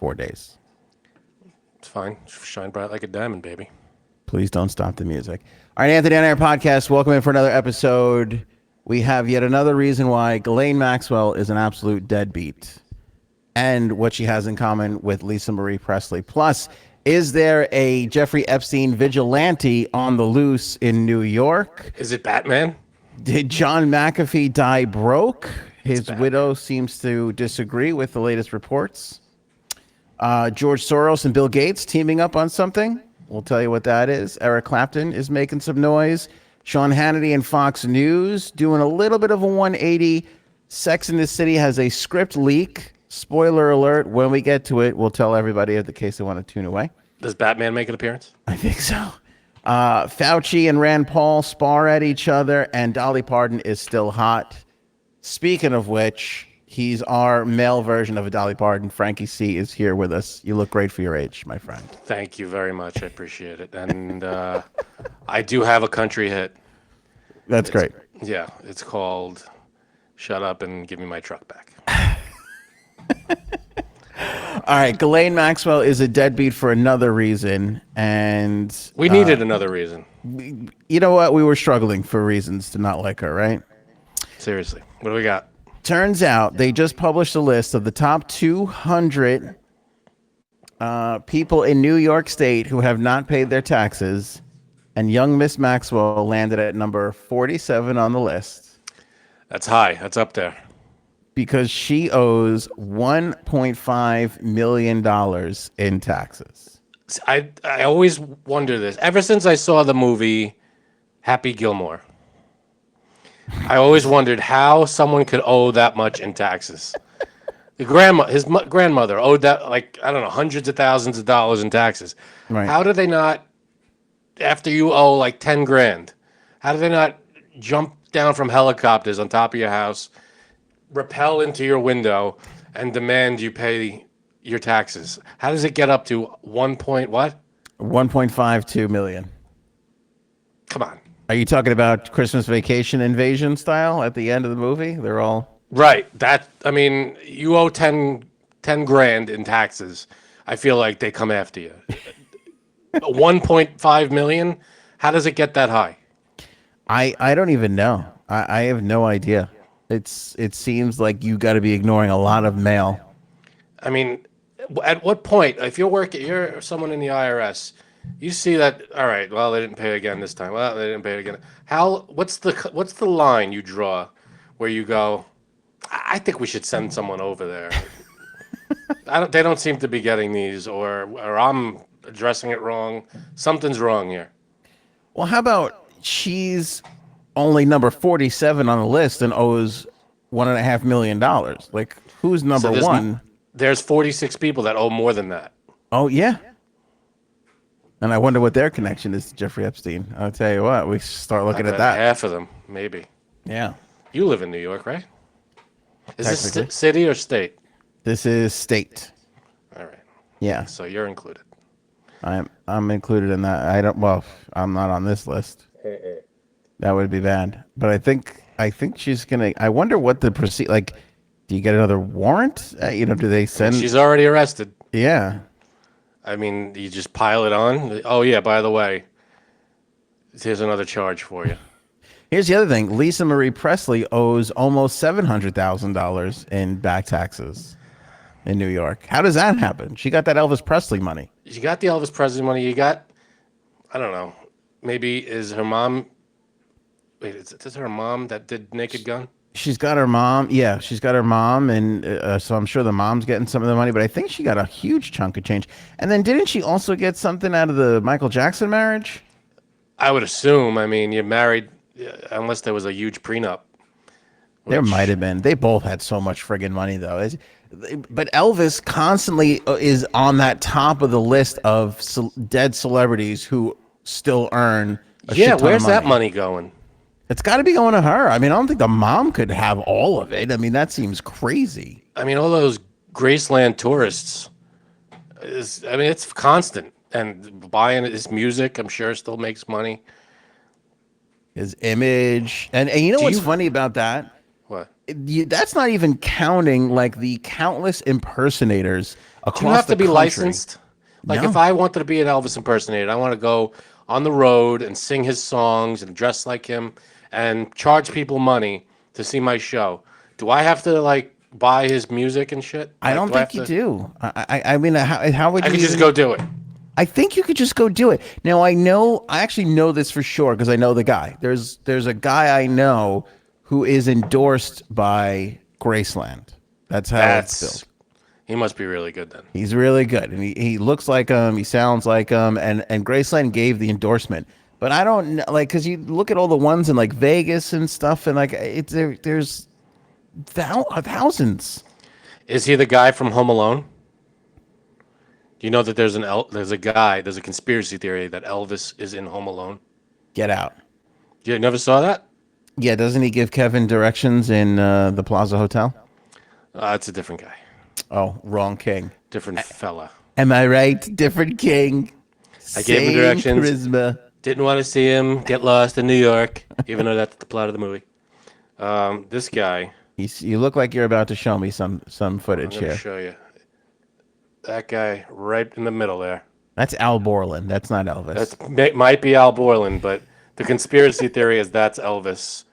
4 days. It's fine. Shine bright like a diamond, baby. Please don't stop the music. All right, Anthony on Air Podcast. Welcome in for another episode. We have yet another reason why Ghislaine Maxwell is an absolute deadbeat and what she has in common with Lisa Marie Presley. Plus, is there a Jeffrey Epstein vigilante on the loose in New York? Is it Batman? Did John McAfee die broke? His widow seems to disagree with the latest reports. George Soros and Bill Gates teaming up on something. We'll tell you what that is. Eric Clapton is making some noise. Sean Hannity and Fox News doing a little bit of a 180. Sex in the City has a script leak. Spoiler alert. When we get to it, we'll tell everybody in case they want to tune away. Does Batman make an appearance? I think so. Fauci and Rand Paul spar at each other, and Dolly Parton is still hot. Speaking of which, he's our male version of a Dolly Parton. Frankie C is here with us. You look great for your age, my friend. Thank you very much. I appreciate it. And I do have a country hit. That's great. Yeah, it's called Shut Up and Give Me My Truck Back. All right, Ghislaine Maxwell is a deadbeat for another reason, and we needed another reason. You know what? We were struggling for reasons to not like her, right? Seriously. What do we got? Turns out they just published a list of the top 200 people in New York State who have not paid their taxes, and young Miss Maxwell landed at number 47 on the list. That's high. That's up there. Because she owes $1.5 million in taxes. I always wonder this. Ever since I saw the movie Happy Gilmore, I always wondered how someone could owe that much in taxes. His grandmother owed that, like, I don't know, hundreds of thousands of dollars in taxes. Right. How do they not, after you owe like 10 grand, how do they not jump down from helicopters on top of your house, rappel into your window, and demand you pay your taxes? How does it get up to 1.52 million. Come on. Are you talking about Christmas Vacation invasion style at the end of the movie? They're all right. I mean, you owe 10 grand in taxes. I feel like they come after you. 1.5 million. How does it get that high? I don't even know. I have no idea. It seems like you got to be ignoring a lot of mail. I mean, at what point, if you're someone in the IRS, you see that, all right, well, they didn't pay again this time. Well, they didn't pay again. What's the line you draw where you go, I think we should send someone over there? They don't seem to be getting these, or I'm addressing it wrong. Something's wrong here. Well, how about she's only number 47 on the list and owes $1.5 million. Like, who's number one? There's 46 people that owe more than that. Oh, yeah. And I wonder what their connection is to Jeffrey Epstein. I'll tell you what, we start looking at that. Half of them, maybe. Yeah. You live in New York, right? Is this city or state? This is state. All right. Yeah. So you're included. I'm included in that. I'm not on this list. That would be bad. But I think she's gonna. I wonder what the like. Do you get another warrant? Do they send? She's already arrested. Yeah. I mean, you just pile it on. Oh yeah. By the way, here's another charge for you. Here's the other thing. Lisa Marie Presley owes almost $700,000 in back taxes in New York. How does that happen? She got that Elvis Presley money. You got the Elvis Presley money. You got, I don't know. Maybe is her mom. Wait, is this her mom that did Naked Gun? She's got her mom. Yeah, she's got her mom, and so I'm sure the mom's getting some of the money. But I think she got a huge chunk of change. And then didn't she also get something out of the Michael Jackson marriage? I would assume. I mean, you're married unless there was a huge prenup. There might have been. They both had so much friggin' money, though. But Elvis constantly is on that top of the list of dead celebrities who still earn a shit ton of money. Where's that money going? It's got to be going to her. I mean, I don't think the mom could have all of it. I mean, that seems crazy. I mean, all those Graceland tourists. It's constant. And buying his music, I'm sure, still makes money. His image. And you know what's funny about that? What? That's not even counting like the countless impersonators across Do you have the to be country. licensed? Like, if No. I wanted to be an Elvis impersonator, I want to go on the road and sing his songs and dress like him and charge people money to see my show. Do I have to like buy his music and shit? I Like, don't do I have think you to? do. I mean, how would I you could just even? go do it. I think you could just go do it. Now I actually know this for sure because I know the guy. There's a guy I know who is endorsed by Graceland. That's how it's built. That's He must be really good then. He's really good, and he looks like him. He sounds like him, and Graceland gave the endorsement. But I don't know, like, because you look at all the ones in like Vegas and stuff, and like there's thousands. Is he the guy from Home Alone? Do you know that there's a conspiracy theory that Elvis is in Home Alone? Get out. You never saw that? Yeah, doesn't he give Kevin directions in the Plaza Hotel? It's a different guy, Oh, wrong king. different fella. Am I right? Different king. I gave him Same directions. charisma. Didn't want to see him get lost in New York, even though that's the plot of the movie. This guy, You look like you're about to show me some I'm footage going to here. show you. That guy right in the middle there. That's Al Borland. That's not Elvis. Might be Al Borland, but the conspiracy theory is that's Elvis.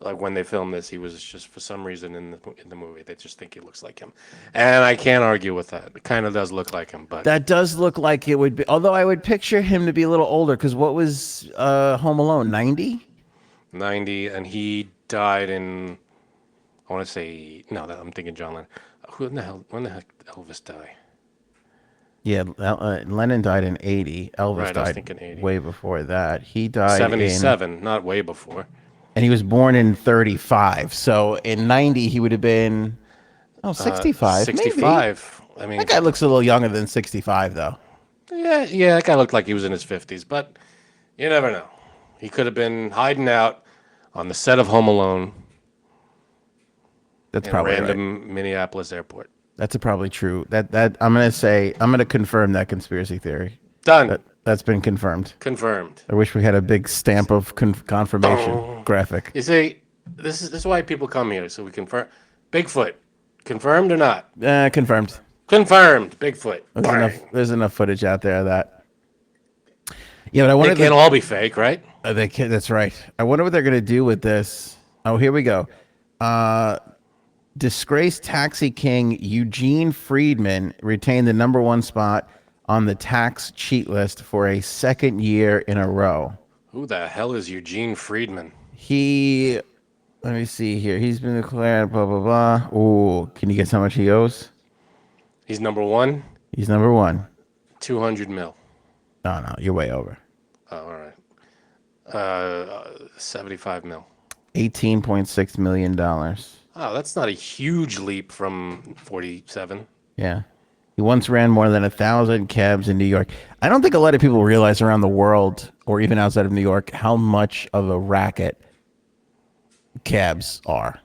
Like when they filmed this, he was just for some reason in the movie. They just think he looks like him, and I can't argue with that. It kind of does look like him, but That does look like it would be. Although I would picture him to be a little older, because what was Home Alone? 90? 90, and he died in. I want to say no. I'm thinking John Lennon. Who in the hell? When the heck did Elvis die? Yeah, Lennon died in 80. Elvis Right, I was died thinking 80. way before that. He died 77, not way before. and he was born in 35. So in 90, he would have been, 65. Maybe. 65. I mean, That guy looks a little younger than 65, though. yeah, that guy looked like he was in his 50s, but you never know. He could have been hiding out on the set of Home Alone That's in probably right. random Minneapolis airport. That's probably true. That I'm gonna confirm that conspiracy theory. Done. That's been confirmed. Confirmed. I wish we had a big stamp of confirmation graphic. You see, this is why people come here, so we confirm. Bigfoot. Confirmed or not? Confirmed. Confirmed. Bigfoot. Bang. There's enough footage out there of that. Yeah, but I They wonder. can't all be fake, right? They can, that's right. I wonder what they're gonna do with this. Oh, here we go. Disgraced taxi king Eugene Friedman retained the #1 spot on the tax cheat list for a second year in a row. Who the hell is Eugene Friedman? Let me see here. He's been declared blah, blah, blah. Ooh, can you guess how much he owes? He's number one. He's #1. 200 mil. No, you're way over. Oh, all right. 75 mil. $18.6 million. Oh, that's not a huge leap from 47. Yeah. He once ran more than 1,000 cabs in New York. I don't think a lot of people realize around the world or even outside of New York how much of a racket cabs are.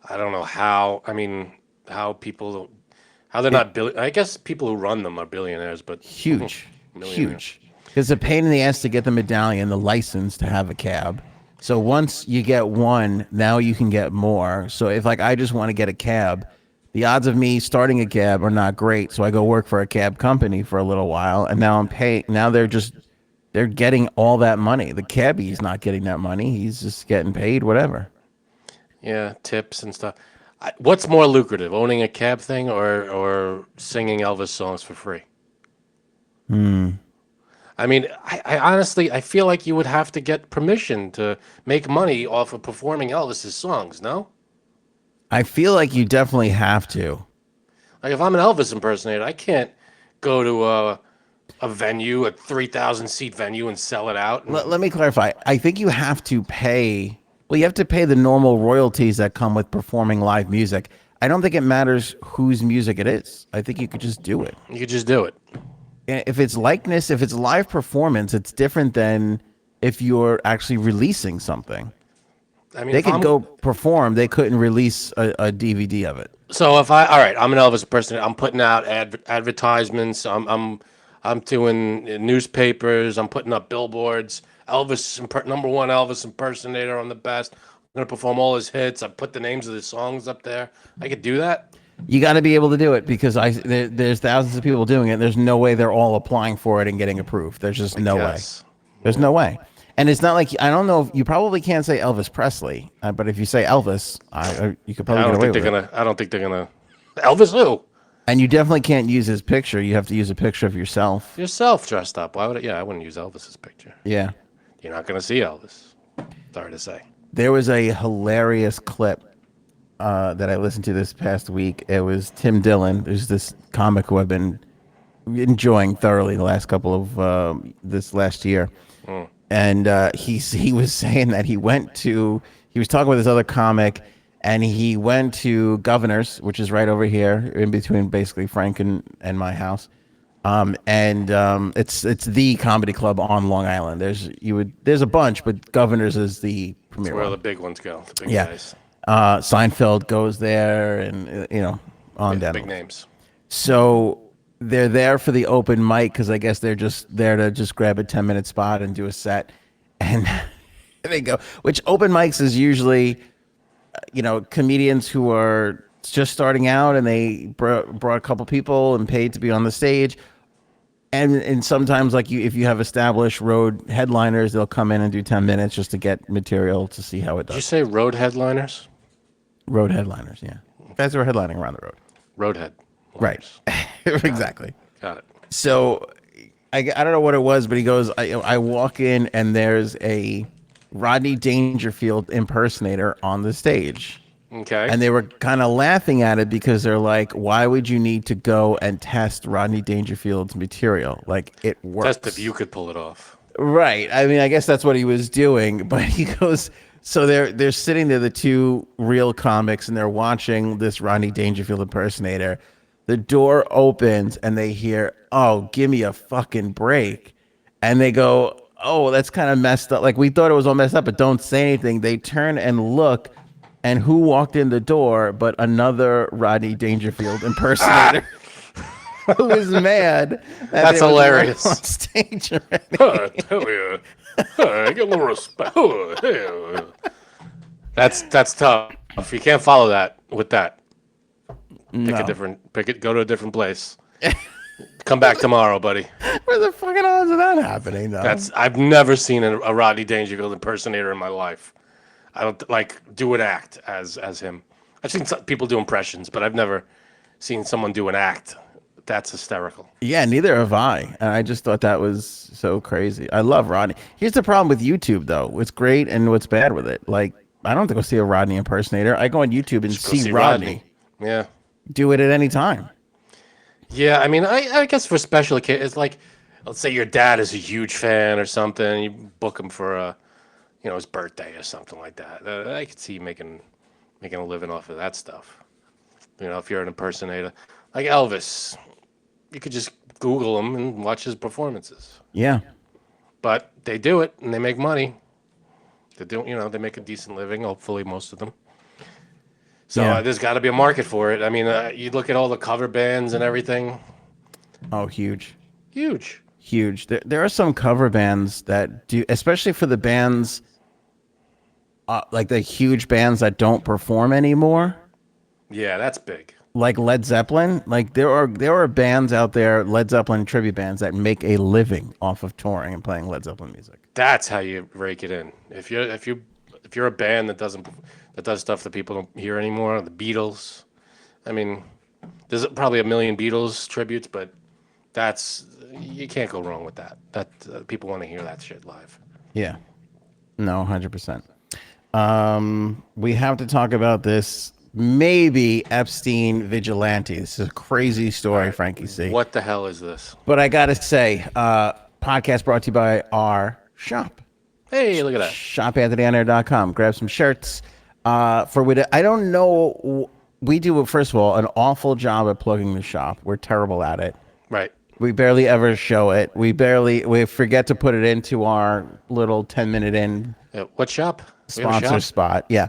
I don't know how. I mean, how they're not I guess people who run them are billionaires, but Huge. millionaires. Huge. It's a pain in the ass to get the medallion, the license to have a cab. So once you get one, now you can get more. So if like I just want to get a cab, the odds of me starting a cab are not great. So I go work for a cab company for a little while, and now I'm paying. Now they're getting all that money. The cabbie's not getting that money. He's just getting paid whatever. Yeah, tips and stuff. What's more lucrative, owning a cab thing or singing Elvis songs for free? I mean, I honestly, I feel like you would have to get permission to make money off of performing Elvis's songs, no? I feel like you definitely have to. Like if I'm an Elvis impersonator, I can't go to a venue, a 3,000 seat venue, and sell it out. Let me clarify. I think you have to pay. Well, you have to pay the normal royalties that come with performing live music. I don't think it matters whose music it is. I think you could just do it. You could just do it. If it's likeness, if it's live performance, it's different than if you're actually releasing something. I mean, They if could I'm- go perform. They couldn't release a DVD of it. So all right, I'm an Elvis impersonator. I'm putting out advertisements. I'm doing newspapers. I'm putting up billboards. Elvis, #1 Elvis impersonator. I'm the best. I'm gonna perform all his hits. I put the names of the songs up there. I could do that. You got to be able to do it because there's thousands of people doing it. There's no way they're all applying for it and getting approved. There's just no way. There's no way. And it's not like, I don't know if you probably can't say Elvis Presley, but if you say Elvis, you could probably get away with it. I don't think they're gonna. Elvis who? And you definitely can't use his picture. You have to use a picture of yourself. Yourself dressed up. Why would it? Yeah, I wouldn't use Elvis's picture. Yeah. You're not gonna see Elvis. Sorry to say. There was a hilarious clip that I listened to this past week. It was Tim Dillon. There's this comic who I've been enjoying thoroughly the last couple of this last year. And he was saying that he was talking with this other comic, and he went to Governor's, which is right over here in between basically Frank and my house. It's the comedy club on Long Island. There's a bunch, but Governor's is the premier. That's where one. the big ones go. The big guys. Seinfeld goes there, and on down. Big names. So they're there for the open mic because I guess they're just there to just grab a 10-minute spot and do a set, and they go. Which open mics is usually, comedians who are just starting out and they brought a couple people and paid to be on the stage. And sometimes, like if you have established road headliners, they'll come in and do 10 minutes just to get material to see how it does. Did you say road headliners? Road headliners, yeah. Guys who are headlining around the road. Roadhead. Right. Exactly. Got it. So I don't know what it was, but he goes, I walk in and there's a Rodney Dangerfield impersonator on the stage. Okay. And they were kind of laughing at it because they're like, why would you need to go and test Rodney Dangerfield's material? Like, it works. Test if you could pull it off. Right. I mean, I guess that's what he was doing. But he goes, so they're sitting there, the two real comics, and they're watching this Rodney Dangerfield impersonator. The door opens and they hear, "Oh, give me a fucking break." And they go, "Oh, that's kind of messed up. Like, we thought it was all messed up, but don't say anything." They turn and look, and who walked in the door but another Rodney Dangerfield impersonator who was mad. That's hilarious. On stage already. I tell you, I get a little respect. That's tough. If you can't follow that with that, go to a different place. Come back tomorrow, buddy. Where the fucking odds of that happening, though? I've never seen a Rodney Dangerfield impersonator in my life. I don't do an act as him. I've seen some people do impressions, but I've never seen someone do an act. That's hysterical. Yeah, neither have I. And I just thought that was so crazy. I love Rodney. Here's the problem with YouTube, though. What's great and what's bad with it. Like, I don't have to go see a Rodney impersonator. I go on YouTube and see Rodney. Yeah. Do it at any time. Yeah, I mean, I guess for special occasions, it's like, let's say your dad is a huge fan or something. You book him for his birthday or something like that. I could see you making a living off of that stuff. If you're an impersonator, like Elvis, you could just Google him and watch his performances. Yeah. But they do it and they make money. They make a decent living. Hopefully, most of them. So there's got to be a market for it. I mean, you look at all the cover bands and everything. Oh, huge. Huge. There are some cover bands that do, especially for the bands, like the huge bands that don't perform anymore. Yeah, that's big. Like Led Zeppelin. Like there are bands out there, Led Zeppelin tribute bands, that make a living off of touring and playing Led Zeppelin music. That's how you rake it in. If you're a band that does stuff that people don't hear anymore, the Beatles. I mean, there's probably a million Beatles tributes, but you can't go wrong with that. That people want to hear that shit live. Yeah. No, 100%. We have to talk about this. Maybe Epstein Vigilante. This is a crazy story, Frankie C. What the hell is this? But I got to say, podcast brought to you by our shop. Hey, look at that. ShopAnthonyOnAir.com. Grab some shirts. I don't know. We do, first of all, an awful job at plugging the shop. We're terrible at it. Right. We barely ever show it. We forget to put it into our little 10-minute in. What shop? Sponsor spot. Yeah.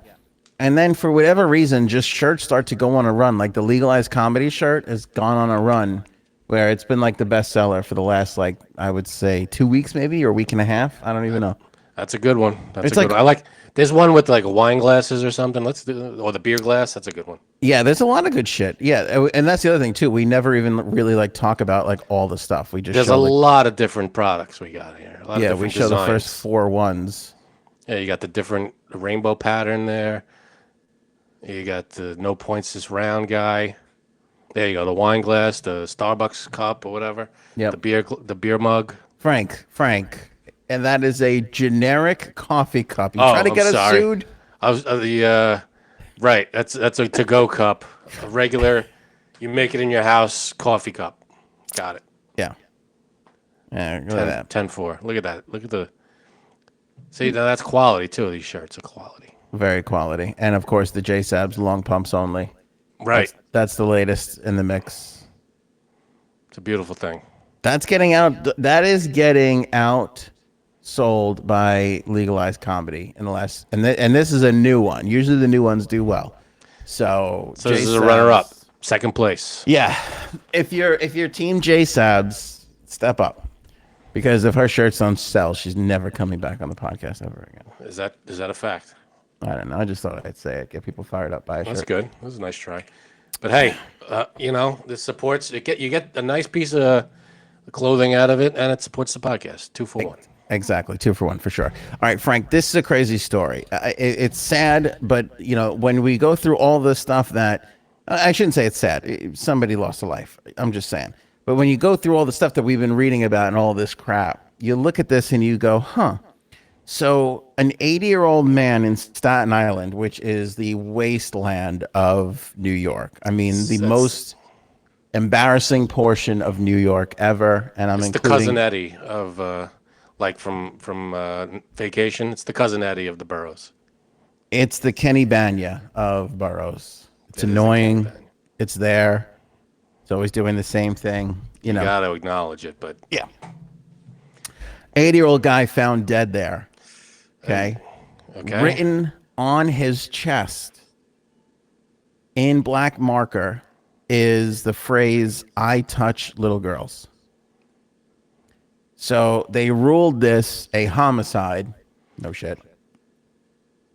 And then for whatever reason, just shirts start to go on a run. Like the Legalized Comedy shirt has gone on a run where it's been like the best seller for the last, I would say 2 weeks maybe, or a week and a half. I don't even know. That's a good one. That's It's a good like- one. I like. There's one with like wine glasses or something. Let's do, or the beer glass. That's a good one. Yeah, there's a lot of good shit. Yeah, and that's the other thing too. We never even really like talk about like all the stuff. We just There's show a like, lot of different products we got here. A lot of yeah, different we show designs. the first 4 ones. Yeah, you got the different rainbow pattern there. You got the no points this round guy. There you go. The wine glass, the Starbucks cup or whatever. Yep. The beer mug. Frank, and that is a generic coffee cup. You Oh, trying to I'm get us sorry. sued? I was right. That's a to-go cup, a regular. You make it in your house coffee cup. Got it. Yeah. Yeah, look at that. 10-4. Look at that. Look at the. See, now that's quality too. These shirts are quality. Very quality, and of course the J-Sabs long pumps only. Right. That's the latest in the mix. It's a beautiful thing. That's getting out. That is getting out. Sold by legalized comedy in the last, and this is a new one. Usually the new ones do well. So this is a runner-up, second place. Yeah, if you're team J Sabs, step up, because if her shirts don't sell, she's never coming back on the podcast ever again. Is that a fact? I don't know. I just thought I'd say it, get people fired up by a That's shirt. good. That was a nice try. But hey, this supports. You get a nice piece of clothing out of it, and it supports the podcast. 2 for 1. Exactly, 2 for 1 for sure. All right, Frank, this is a crazy story. It's sad, but when we go through all the stuff that I shouldn't say it's sad. Somebody lost a life. I'm just saying. But when you go through all the stuff that we've been reading about and all this crap, you look at this and you go, huh. So an 80-year-old man in Staten Island, which is the wasteland of New York. I mean, the most embarrassing portion of New York ever. And It's the cousin Eddie of from Vacation. It's the cousin Eddie of the boroughs. It's the Kenny Banya of boroughs. It's annoying. It's there. It's always doing the same thing. You know. You got to acknowledge it, but yeah. 80-year-old guy found dead there. Okay. Okay. Written on his chest in black marker is the phrase, "I touch little girls." So they ruled this a homicide. No shit.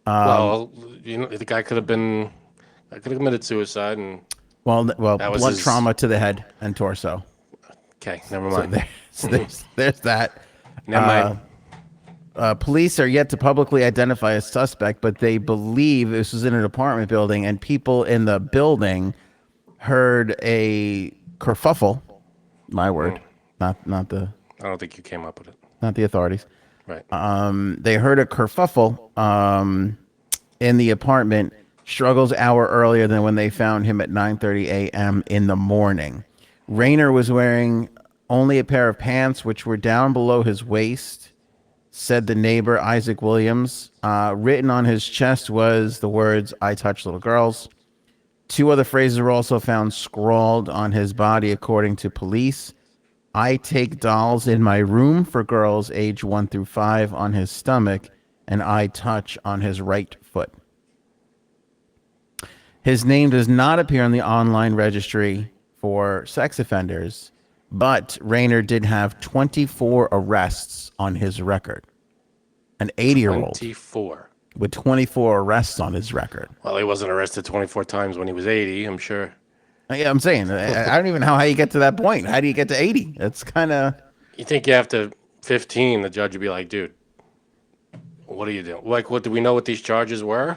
Well, the guy could have committed suicide, and Well, That was blunt his- trauma to the head and torso. okay, never mind. So there's that. Never mind. Police are yet to publicly identify a suspect, but they believe this was in an apartment building, and people in the building heard a kerfuffle. My word, not the I don't think you came up with it. not the authorities. Right. They heard a kerfuffle in the apartment. Struggles hour earlier than when they found him at 9:30 a.m. in the morning. Rayner was wearing only a pair of pants, which were down below his waist, said the neighbor, Isaac Williams. Written on his chest was the words, "I touch little girls." 2 other phrases were also found scrawled on his body, according to police. "I take dolls in my room" for girls age 1 through 5 on his stomach, and "I touch" on his right foot. His name does not appear on the online registry for sex offenders, but Rayner did have 24 arrests on his record. An 80-year-old 24. with 24 arrests on his record. Well, he wasn't arrested 24 times when he was 80, I'm sure. Yeah, I'm saying, I don't even know how you get to that point. How do you get to 80? That's kind of... You think you have to 15, the judge would be like, dude, what are you doing? Like, what do we know what these charges were?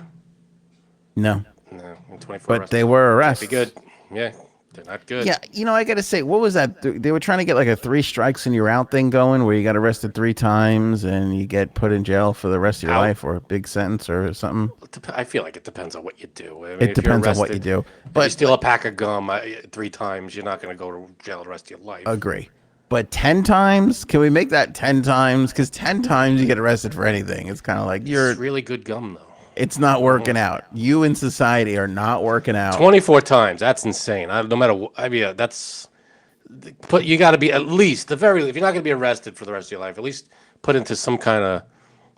No. No, 24 But arrests. they were arrests. Be good. Yeah, they're not good. Yeah, I got to say, what was that? They were trying to get like a 3 strikes and you're out thing going where you got arrested 3 times and you get put in jail for the rest of your Out. life or a big sentence or something. I feel like it depends on what you do. I mean, It if you're depends on what you arrested, do. If But you steal a pack of gum 3 times, you're not going to go to jail the rest of your life. agree. But 10 times? Can we make that 10 times? Because 10 times you get arrested for anything. It's kind of like It's really good gum, though. it's not working out. You in society are not working out. 24 times. That's insane. No matter what. I mean, you got to be at least, if you're not going to be arrested for the rest of your life, at least put into some kind of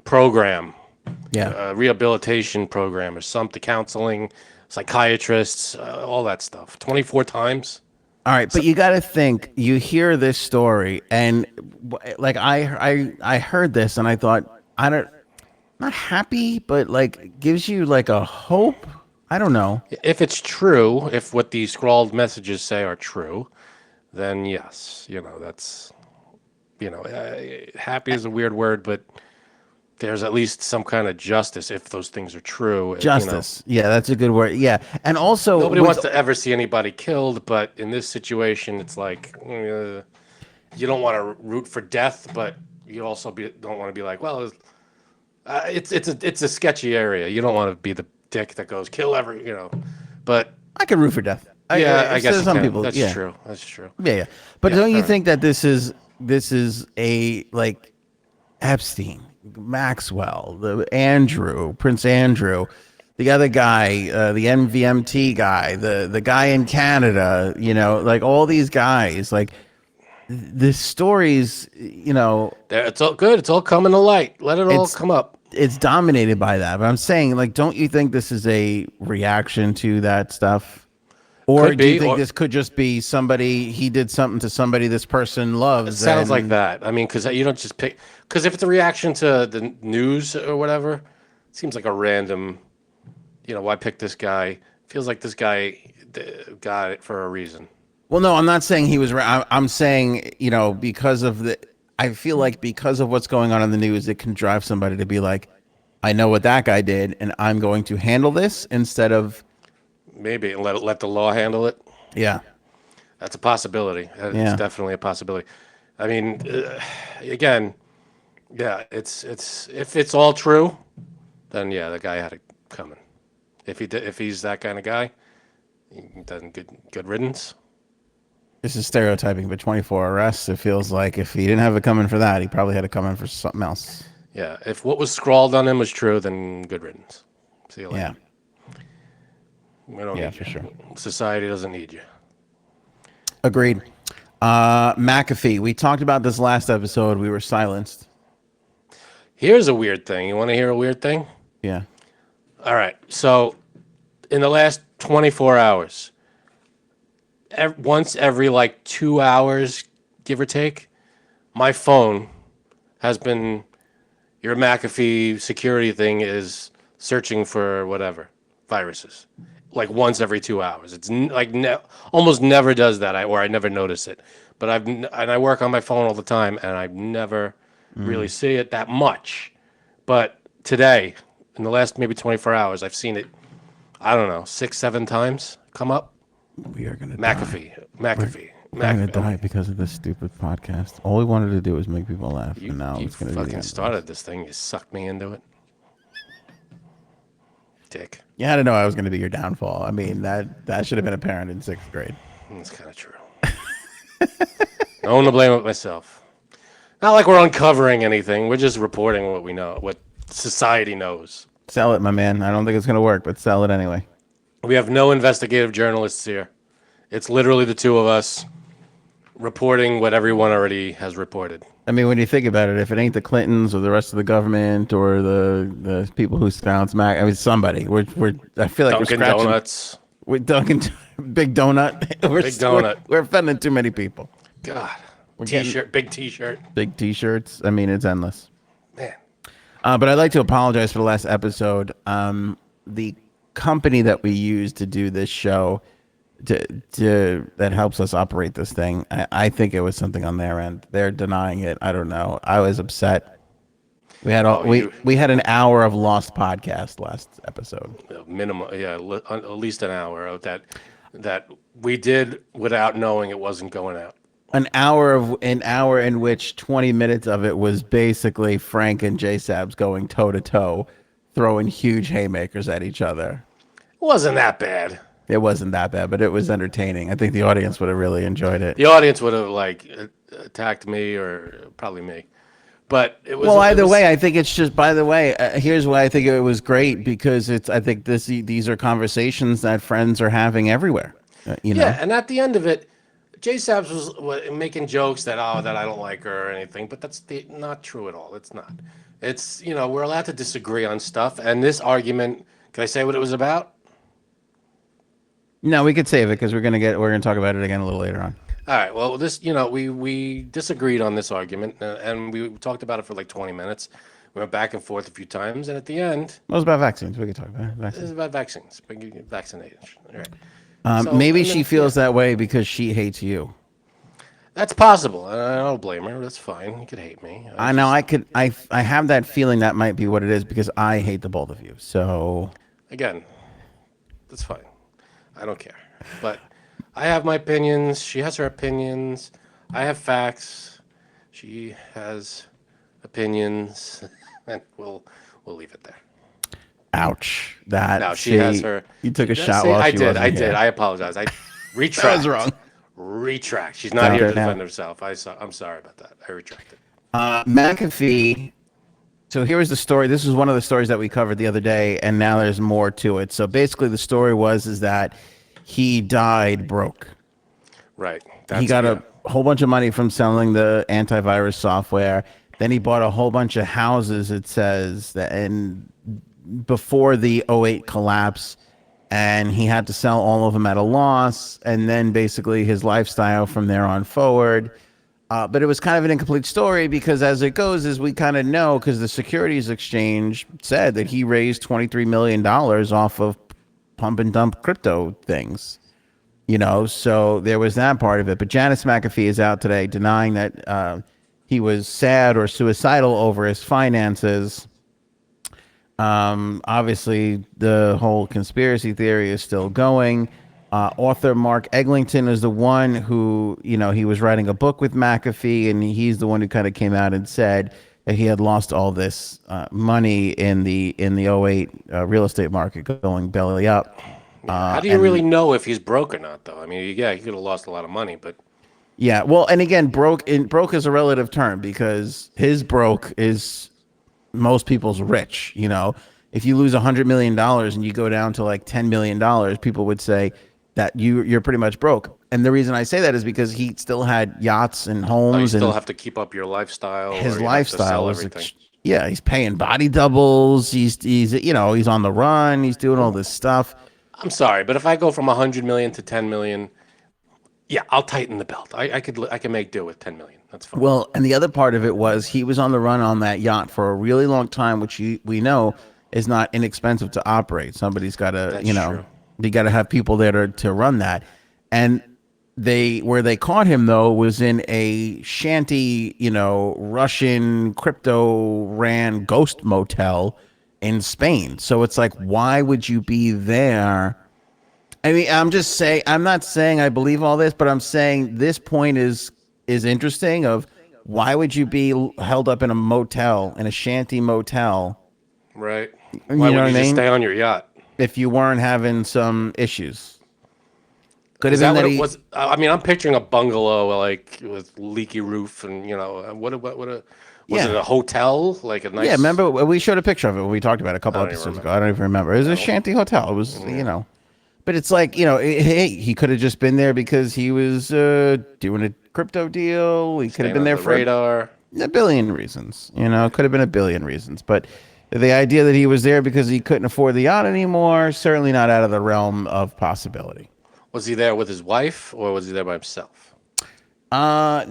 program, Yeah. rehabilitation program or something, counseling, psychiatrists, all that stuff. 24 times. All right, but you got to think. You hear this story, and like I heard this, and I thought, not happy, but like gives you like a hope. I don't know. If it's true, if what the scrawled messages say are true, then yes, that's happy is a weird word, but there's at least some kind of justice if those things are true. Justice. Yeah, that's a good word. Yeah. And also Nobody wants to ever see anybody killed, but in this situation, it's like you don't want to root for death, but you also don't want to be like, well, it's a sketchy area. You don't want to be the dick that goes kill but I can root for death. I guess some people. That's yeah. true. That's true. Yeah, yeah. But don't you think that this is a like Epstein, Maxwell, Prince Andrew, the other guy, the NVMT guy, the guy in Canada, like all these guys, like the stories, It's all good. It's all coming to light. Let it all come up. It's dominated by that. But I'm saying, like, don't you think this is a reaction to that stuff? Or do you think this could just be he did something to somebody this person loves? It sounds like that. I mean, because you don't just pick. Because if it's a reaction to the news or whatever, it seems like a random. Why pick this guy? Feels like this guy got it for a reason. Well, no, I'm not saying he was. I'm saying, because of I feel like because of what's going on in the news, it can drive somebody to be like, I know what that guy did, and I'm going to handle this instead of. Maybe and let the law handle it. Yeah, that's a possibility. It's definitely a possibility. I mean, again, yeah, it's if it's all true, then yeah, the guy had it coming. If he's that kind of guy, then good riddance. This is stereotyping, but 24 arrests. It feels like if he didn't have it coming for that, he probably had it coming for something else. Yeah, if what was scrawled on him was true, then good riddance. See you later. Yeah. We don't need for you. sure. Society doesn't need you. Agreed. McAfee. We talked about this last episode. We were silenced. Here's a weird thing. You want to hear a weird thing? Yeah. All right. So, in the last 24 hours, once every like 2 hours, give or take, my phone has been, your McAfee security thing is searching for whatever, viruses. Like once every 2 hours. It's almost never does that, or I never notice it. But I work on my phone all the time, and I never really see it that much. But today, in the last maybe 24 hours, I've seen it, I don't know, 6-7 times come up. We are gonna McAfee. We're gonna die because of this stupid podcast. All we wanted to do was make people laugh, and now it's gonna fucking be started this thing. You sucked me into it, dick. You had to know I was going to be your downfall. I mean, that should have been apparent in 6th grade. That's kind of true. No one to blame but myself. Not like we're uncovering anything. We're just reporting what we know, what society knows. Sell it, my man. I don't think it's going to work, but sell it anyway. We have no investigative journalists here. It's literally the two of us reporting what everyone already has reported. I mean, when you think about it, if it ain't the Clintons or the rest of the government or the people who sounds I mean, somebody. I feel like Dunkin' we're scratching. Donuts. We're Dunkin' Big Donut. Big Donut. We're offending too many people. God. T-shirt. Big T-shirt. Big T-shirts. I mean, it's endless. Man. But I'd like to apologize for the last episode. The company that we used to do this show that helps us operate this thing, I think it was something on their end. They're denying it. I don't know. I was upset. We had we had an hour of lost podcast last episode. Minimum, yeah, at least an hour of that we did without knowing it wasn't going out. An hour in which 20 minutes of it was basically Frank and J-Sabs going toe to toe, throwing huge haymakers at each other. It wasn't that bad. It wasn't that bad, but it was entertaining. I think the audience would have really enjoyed it. The audience would have attacked me, or probably me. But it was. Well, either way, I think it's just. By the way, here's why I think it was great, because I think these are conversations that friends are having everywhere. Yeah, and at the end of it, Jay Sabs was making jokes that I don't like her or anything, but that's not true at all. It's not. It's we're allowed to disagree on stuff, and this argument. Can I say what it was about? No, we could save it because we're gonna talk about it again a little later on. All right. Well, this we disagreed on this argument, and we talked about it for like 20 minutes. We went back and forth a few times, and at the end, It was about vaccines. We could talk about this vaccines. is about vaccines, vaccination. All right. Maybe and she then, feels that way because she hates you. that's possible. I don't blame her. That's fine. You could hate me. I know I have that feeling that might be what it is because I hate the both of you. So Again, that's fine. I don't care. But I have my opinions. She has her opinions. I have facts. She has opinions, and we'll leave it there. ouch. That Now she has her. You took a See, shot while I she did. wasn't I did. here. I apologize. I retract. That was wrong. Retract. She's not Out here to there now. defend herself. I'm sorry about that. I retract it. McAfee. So here was the story. This was one of the stories that we covered the other day, and now there's more to it. So basically, the story is that he died broke. Right. He got a whole bunch of money from selling the antivirus software. Then he bought a whole bunch of houses. It says that, and before the '08 collapse, and he had to sell all of them at a loss. And then basically his lifestyle from there on forward. But it was kind of an incomplete story because as it goes, as we kind of know, because the Securities Exchange said that he raised $23 million off of pump and dump crypto things, so there was that part of it. But Janice McAfee is out today denying that he was sad or suicidal over his finances. Obviously, the whole conspiracy theory is still going. Author Mark Eglinton is the one who, he was writing a book with McAfee, and he's the one who kind of came out and said that he had lost all this money in the '08 real estate market going belly up. How do you really know if he's broke or not, though? I mean, yeah, he could have lost a lot of money, but Yeah, well, and again, broke is a relative term because his broke is most people's rich. If you lose $100 million and you go down to like $10 million, people would say that you're pretty much broke. And the reason I say that is because he still had yachts and you homes, still and have to keep up your lifestyle. his or you have to lifestyle sell was everything. yeah, he's paying body doubles. He's he's on the run. He's doing all this stuff. I'm sorry, but if I go from 100 million to 10 million, yeah, I'll tighten the belt. I can make do with 10 million. That's fine. Well, and the other part of it was he was on the run on that yacht for a really long time, which we know is not inexpensive to operate. Somebody's got to, That's true. you got to have people there to run that. And where they caught him though was in a shanty, Russian crypto ran ghost motel in Spain. So it's like, why would you be there? I mean, I'm not saying I believe all this, but I'm saying this point is interesting of why would you be held up in a motel, in a shanty motel? Right. You Why know would what you I just mean? stay on your yacht? If you weren't having some issues. Could have Is been that what that it was? I mean, I'm picturing a bungalow like with leaky roof, and was Yeah. it a hotel? Like a nice. Yeah, remember we showed a picture of it when we talked about it a couple I don't even episodes ago. remember. I don't even remember. It was a shanty hotel. It was, but it's like, hey, he could have just been there because he was doing a crypto deal. He could have Staying been on there the for radar. a billion reasons. Could have been a billion reasons. But the idea that he was there because he couldn't afford the yacht anymore, certainly not out of the realm of possibility. Was he there with his wife, or was he there by himself? I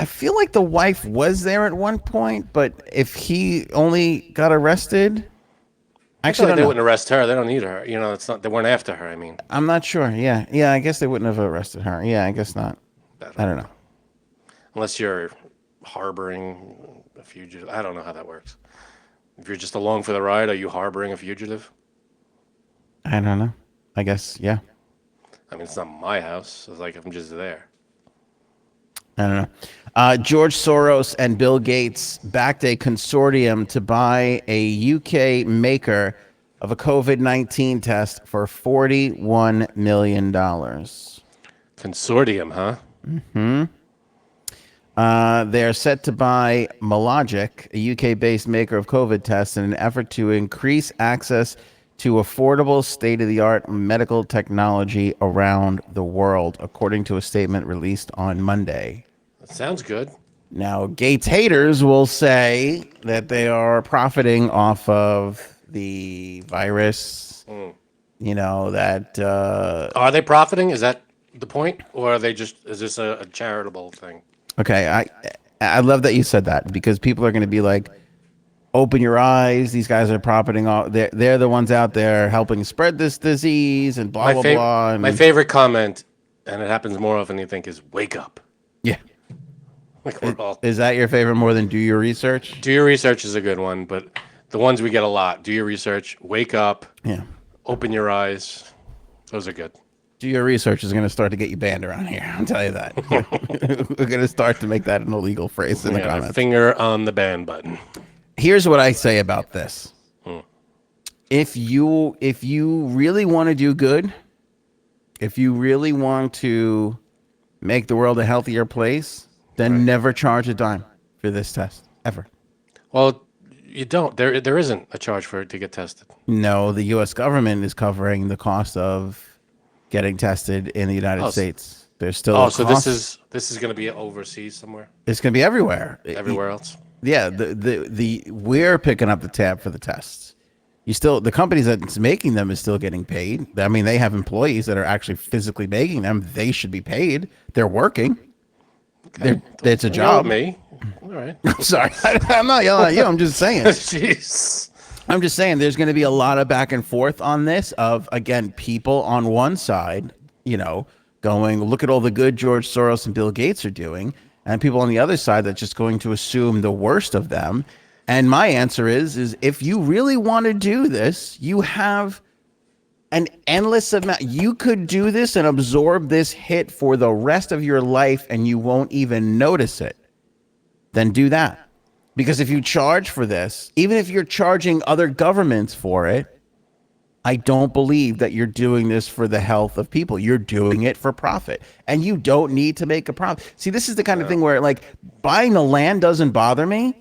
feel like the wife was there at one point, but if he only got arrested, I actually, feel like I they don't know. wouldn't arrest her. They don't need her. It's not. They weren't after her. I mean, I'm not sure. Yeah. I guess they wouldn't have arrested her. Yeah, I guess not. I don't know. unless you're harboring a fugitive. I don't know how that works. If you're just along for the ride, are you harboring a fugitive? I don't know. I guess, yeah. I mean, it's not my house. It's like I'm just there. I don't know. George Soros and Bill Gates backed a consortium to buy a UK maker of a COVID-19 test for $41 million. Consortium, huh? They're set to buy Malogic, a UK-based maker of COVID tests, in an effort to increase access to affordable, state-of-the-art medical technology around the world, according to a statement released on Monday. That sounds good. Now, Gates haters will say that they are profiting off of the virus, that... Are they profiting? Is that the point? Or are they just, is this a charitable thing? Okay, I love that you said that because people are going to be like, open your eyes. These guys are profiting all. They're the ones out there helping spread this disease and blah My blah favorite, blah. my And favorite comment, and it happens more often than you think, is "wake up." yeah, Like we're all. is that your favorite more than do your research? Do your research is a good one, but the ones we get a lot. Do your research. Wake up. Yeah, Open your eyes. Those are good. do your research is going to start to get you banned around here. I'll tell you that. We're going to start to make that an illegal phrase in the Yeah, comments. finger on the ban button. Here's what I say about this. If you really want to do good, if you really want to make the world a healthier place, then never charge a dime for this test ever. Well, you don't. There isn't a charge for it to get tested. No, the U.S. government is covering the cost of getting tested in the United States. There's still Oh, a so cost. this is going to be overseas somewhere, It's going to be everywhere. everywhere else. Yeah, the we're picking up the tab for the tests. The companies that's making them is still getting paid. I mean, they have employees that are actually physically making them. They should be paid. They're working. It's a Yell at job. me. All right. Sorry, I'm not yelling at you. I'm just saying. Jeez. I'm just saying there's going to be a lot of back and forth on this of, again, people on one side, going, look at all the good George Soros and Bill Gates are doing, and people on the other side that's just going to assume the worst of them. And my answer is if you really want to do this, you have an endless amount. You could do this and absorb this hit for the rest of your life and you won't even notice it. Then do that. Because if you charge for this, even if you're charging other governments for it, I don't believe that you're doing this for the health of people. You're doing it for profit. And you don't need to make a profit. See, this is the kind of thing where, like, buying the land doesn't bother me.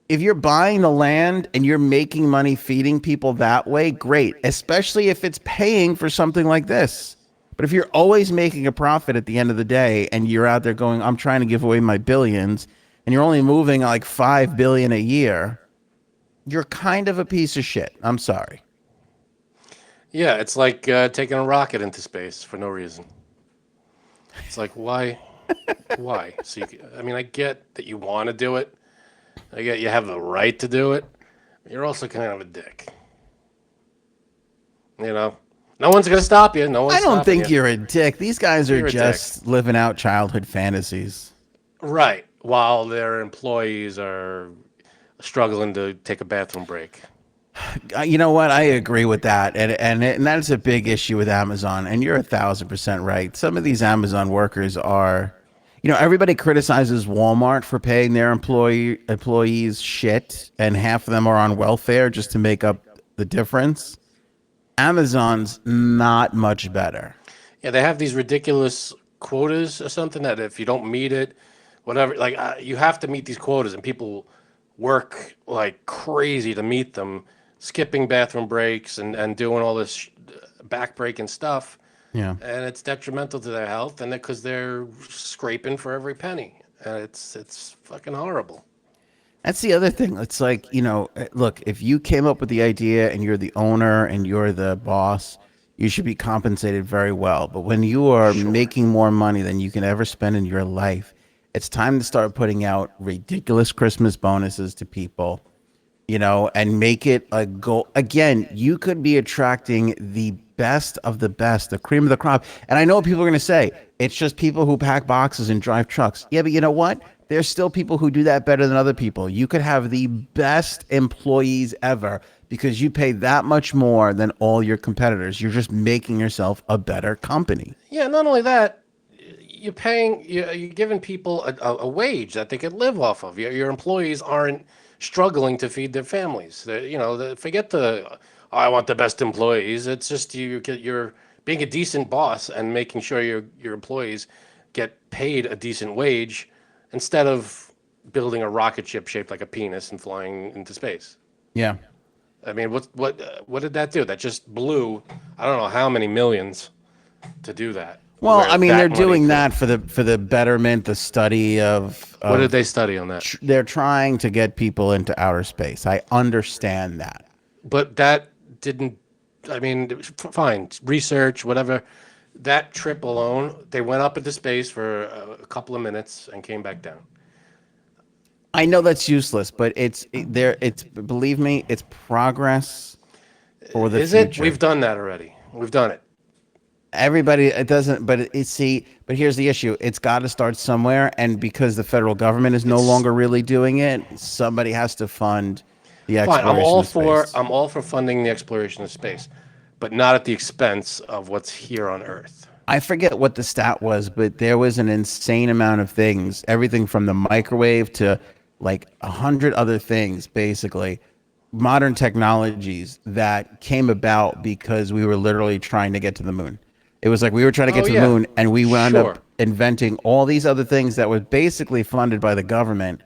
If you're buying the land and you're making money feeding people that way, great. Especially if it's paying for something like this. But if you're always making a profit at the end of the day and you're out there going, I'm trying to give away my billions, and you're only moving like $5 billion a year, you're kind of a piece of shit. I'm sorry. Yeah, it's like taking a rocket into space for no reason. It's like, why? Why? So I get that you want to do it. I get you have the right to do it. But you're also kind of a dick. No one's gonna stop you. No one's. I don't think you. you're a dick. These guys are You're a just living out childhood fantasies. Right. While their employees are struggling to take a bathroom break. You know what? I agree with that, and that's a big issue with Amazon. And you're 1,000% right. Some of these Amazon workers are, everybody criticizes Walmart for paying their employees shit, and half of them are on welfare just to make up the difference. Amazon's not much better. Yeah, they have these ridiculous quotas or something that if you don't meet it, whatever, like you have to meet these quotas, and people work like crazy to meet them, skipping bathroom breaks and doing all this back-breaking stuff. Yeah. And it's detrimental to their health, and because they're scraping for every penny, and it's fucking horrible. That's the other thing. It's like, look, if you came up with the idea and you're the owner and you're the boss, you should be compensated very well. But when you are making more money than you can ever spend in your life, it's time to start putting out ridiculous Christmas bonuses to people, and make it a goal. Again, you could be attracting the best of the best, the cream of the crop. And I know what people are going to say. It's just people who pack boxes and drive trucks. Yeah, but you know what? There's still people who do that better than other people. You could have the best employees ever because you pay that much more than all your competitors. You're just making yourself a better company. Yeah, not only that, you're giving people a wage that they could live off of. Your employees aren't struggling to feed their families. Forget I want the best employees. It's just you're being a decent boss and making sure your employees get paid a decent wage instead of building a rocket ship shaped like a penis and flying into space. Yeah. I mean, what did that do? That just blew, I don't know how many millions to do that. Well, Where I mean, that they're money doing could- that for the betterment, the study of What did they study on that? they're trying to get people into outer space. I understand that. But that didn't, I mean, fine, research, whatever. That trip alone, they went up into space for a couple of minutes and came back down. I know that's useless, but it's believe me, it's progress for the Is it? future. We've done that already. We've done it. Everybody, it doesn't, but but here's the issue. It's got to start somewhere, and because the federal government is no It's longer really doing it, somebody has to fund the fine. exploration of space. I'm all for funding the exploration of space, but not at the expense of what's here on Earth. I forget what the stat was, but there was an insane amount of things, everything from the microwave to like 100 other things, basically, modern technologies that came about because we were literally trying to get to the moon. It was like we were trying to get Oh to the yeah, moon, and we wound sure. up inventing all these other things that were basically funded by the government.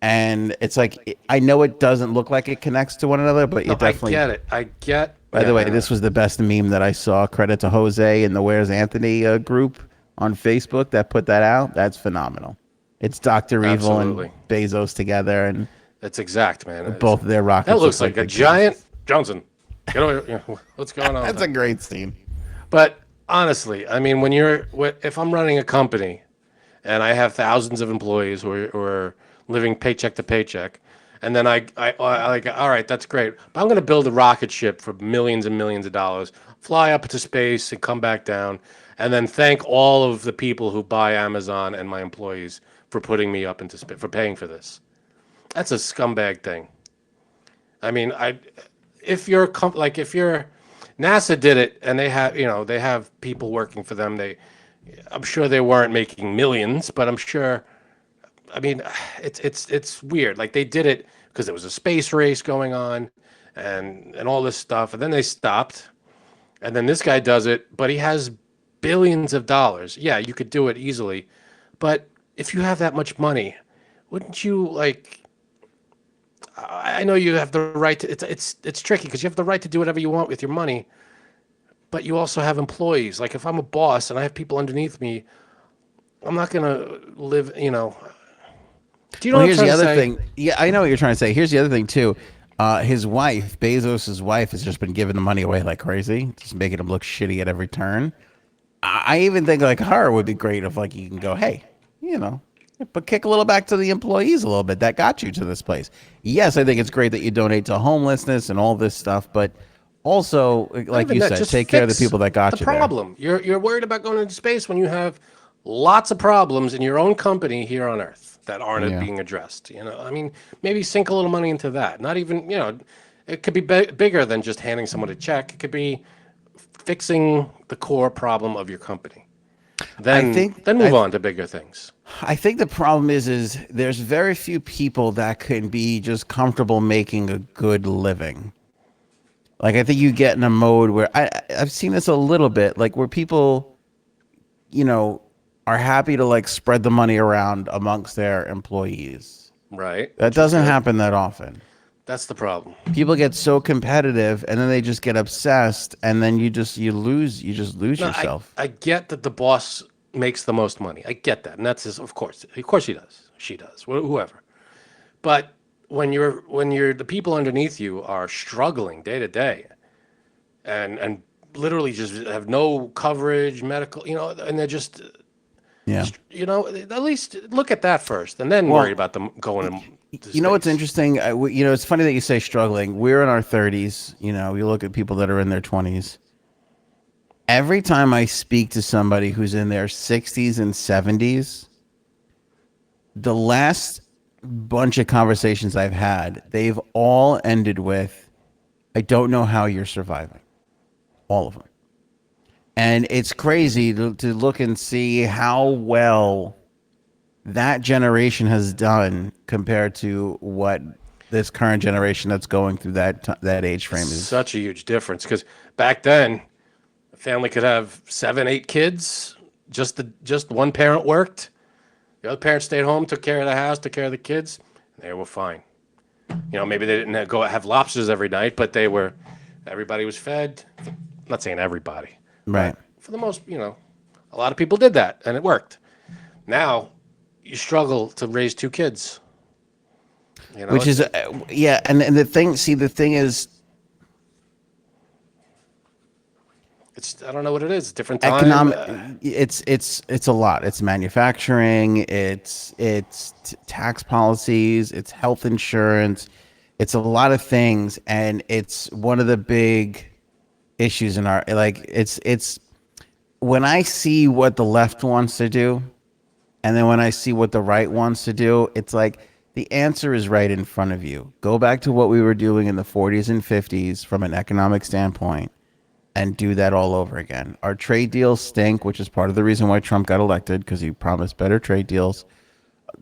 And it's like, I know it doesn't look like it connects to one another, but No, it I definitely. get it. I get. By Yeah, the way, I know. this was the best meme that I saw. Credit to Jose and the Where's Anthony group on Facebook that put that out. That's phenomenal. It's Dr. Evil and Absolutely. Bezos together, and That's exact, man. both of their That rockets look looks like like a big giant penises. Johnson. Get over here. What's going on with That's a that? great scene. But honestly, I mean, if I'm running a company and I have thousands of employees who are living paycheck to paycheck, and then I like, all right, that's great, but I'm going to build a rocket ship for millions and millions of dollars, fly up to space and come back down, and then thank all of the people who buy Amazon and my employees for putting me up into space, for paying for this. That's a scumbag thing. I mean, if you're like if you're NASA did it and they have people working for them. I'm sure they weren't making millions, but I'm sure. I mean, it's weird. Like they did it because there was a space race going on, and all this stuff, and then they stopped, and then this guy does it, but he has billions of dollars. Yeah, you could do it easily, but if you have that much money, wouldn't you like? I know you have the right to. It's tricky because you have the right to do whatever you want with your money, but you also have employees. Like if I'm a boss and I have people underneath me, I'm not gonna live. Do you know Well, what I'm here's trying the to other say? thing. Yeah, I know what you're trying to say. Here's the other thing too. His wife, Bezos's wife, has just been giving the money away like crazy, just making him look shitty at every turn. I even think like her would be great if like you can go, hey, you know, but kick a little back to the employees a little bit that got you to this place. Yes, I think it's great that you donate to homelessness and all this stuff, but also, Not like even you that. said, Just take care of the fix people that the got you there. problem. You're worried about going into space when you have lots of problems in your own company here on Earth that aren't Yeah. being addressed. I mean, maybe sink a little money into that. Not even, it could be bigger than just handing someone a check. It could be fixing the core problem of your company. I Then think then move I on to bigger things. I think the problem is there's very few people that can be just comfortable making a good living. Like I think you get in a mode where I've seen this a little bit, like where people, you know, are happy to like spread the money around amongst their employees. Right, That which is doesn't good. happen that often. That's the problem. People get so competitive and then they just get obsessed and then you just lose No, I yourself. I get that the boss makes the most money. I get that, and that's his. Of course, he does. She does. Whoever. But when you're the people underneath you are struggling day to day, and literally just have no coverage, medical, and they're just, Yeah. at least look at that first, and then worry Well, about them going to you know what's space. interesting? It's funny that you say struggling. We're in our 30s. You look at people that are in their 20s. Every time I speak to somebody who's in their 60s and 70s, the last bunch of conversations I've had, they've all ended with, I don't know how you're surviving. All of them. And it's crazy to look and see how well that generation has done compared to what this current generation that's going through that age It's frame is. such a huge difference because back then, a family could have 7, 8 kids. Just one parent worked. The other parent stayed home, took care of the house, took care of the kids. They were fine. Maybe they didn't go have lobsters every night, but everybody was fed. I'm not saying everybody, Right. but for the most, a lot of people did that and it worked. Now you struggle to raise 2 kids. Which is, yeah. And the thing is, I don't know what it is. Different time. Economic, it's a lot. It's manufacturing, tax policies, it's health insurance, it's a lot of things, and it's one of the big issues in our, like, it's when I see what the left wants to do, and then when I see what the right wants to do, it's like the answer is right in front of you. Go back to what we were doing in the 40s and 50s from an economic standpoint and do that all over again. Our trade deals stink, which is part of the reason why Trump got elected, because he promised better trade deals.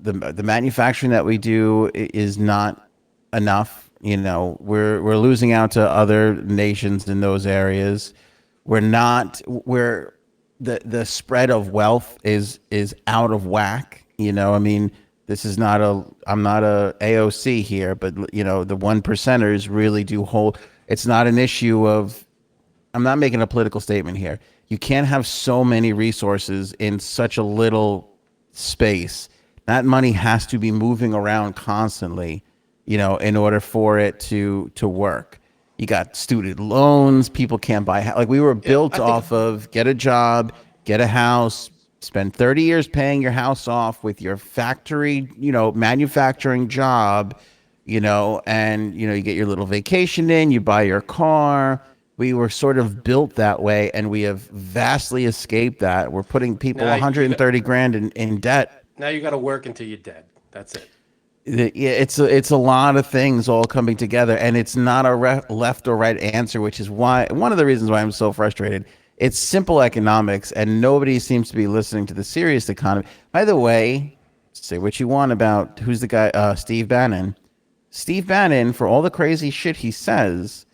The manufacturing that we do is not enough. You know, we're losing out to other nations in those areas. The spread of wealth is out of whack. You know, I mean, I'm not a AOC here, but you know, the one percenters really do hold. It's not an issue of, I'm not making a political statement here. You can't have so many resources in such a little space. That money has to be moving around constantly, you know, in order for it to work. You got student loans. People can't buy. Like, we were built off of get a job, get a house, spend 30 years paying your house off with your factory, you know, manufacturing job, you know, and, you know, you get your little vacation in, you buy your car. We were sort of built that way, and we have vastly escaped that. We're putting people 130 grand in debt. Now you got to work until you're dead. That's it. Yeah, it's a lot of things all coming together, and it's not a left or right answer, which is why one of the reasons why I'm so frustrated. It's simple economics, and nobody seems to be listening to the serious economy. By the way, say what you want about who's the guy, Steve Bannon. Steve Bannon, for all the crazy shit he says,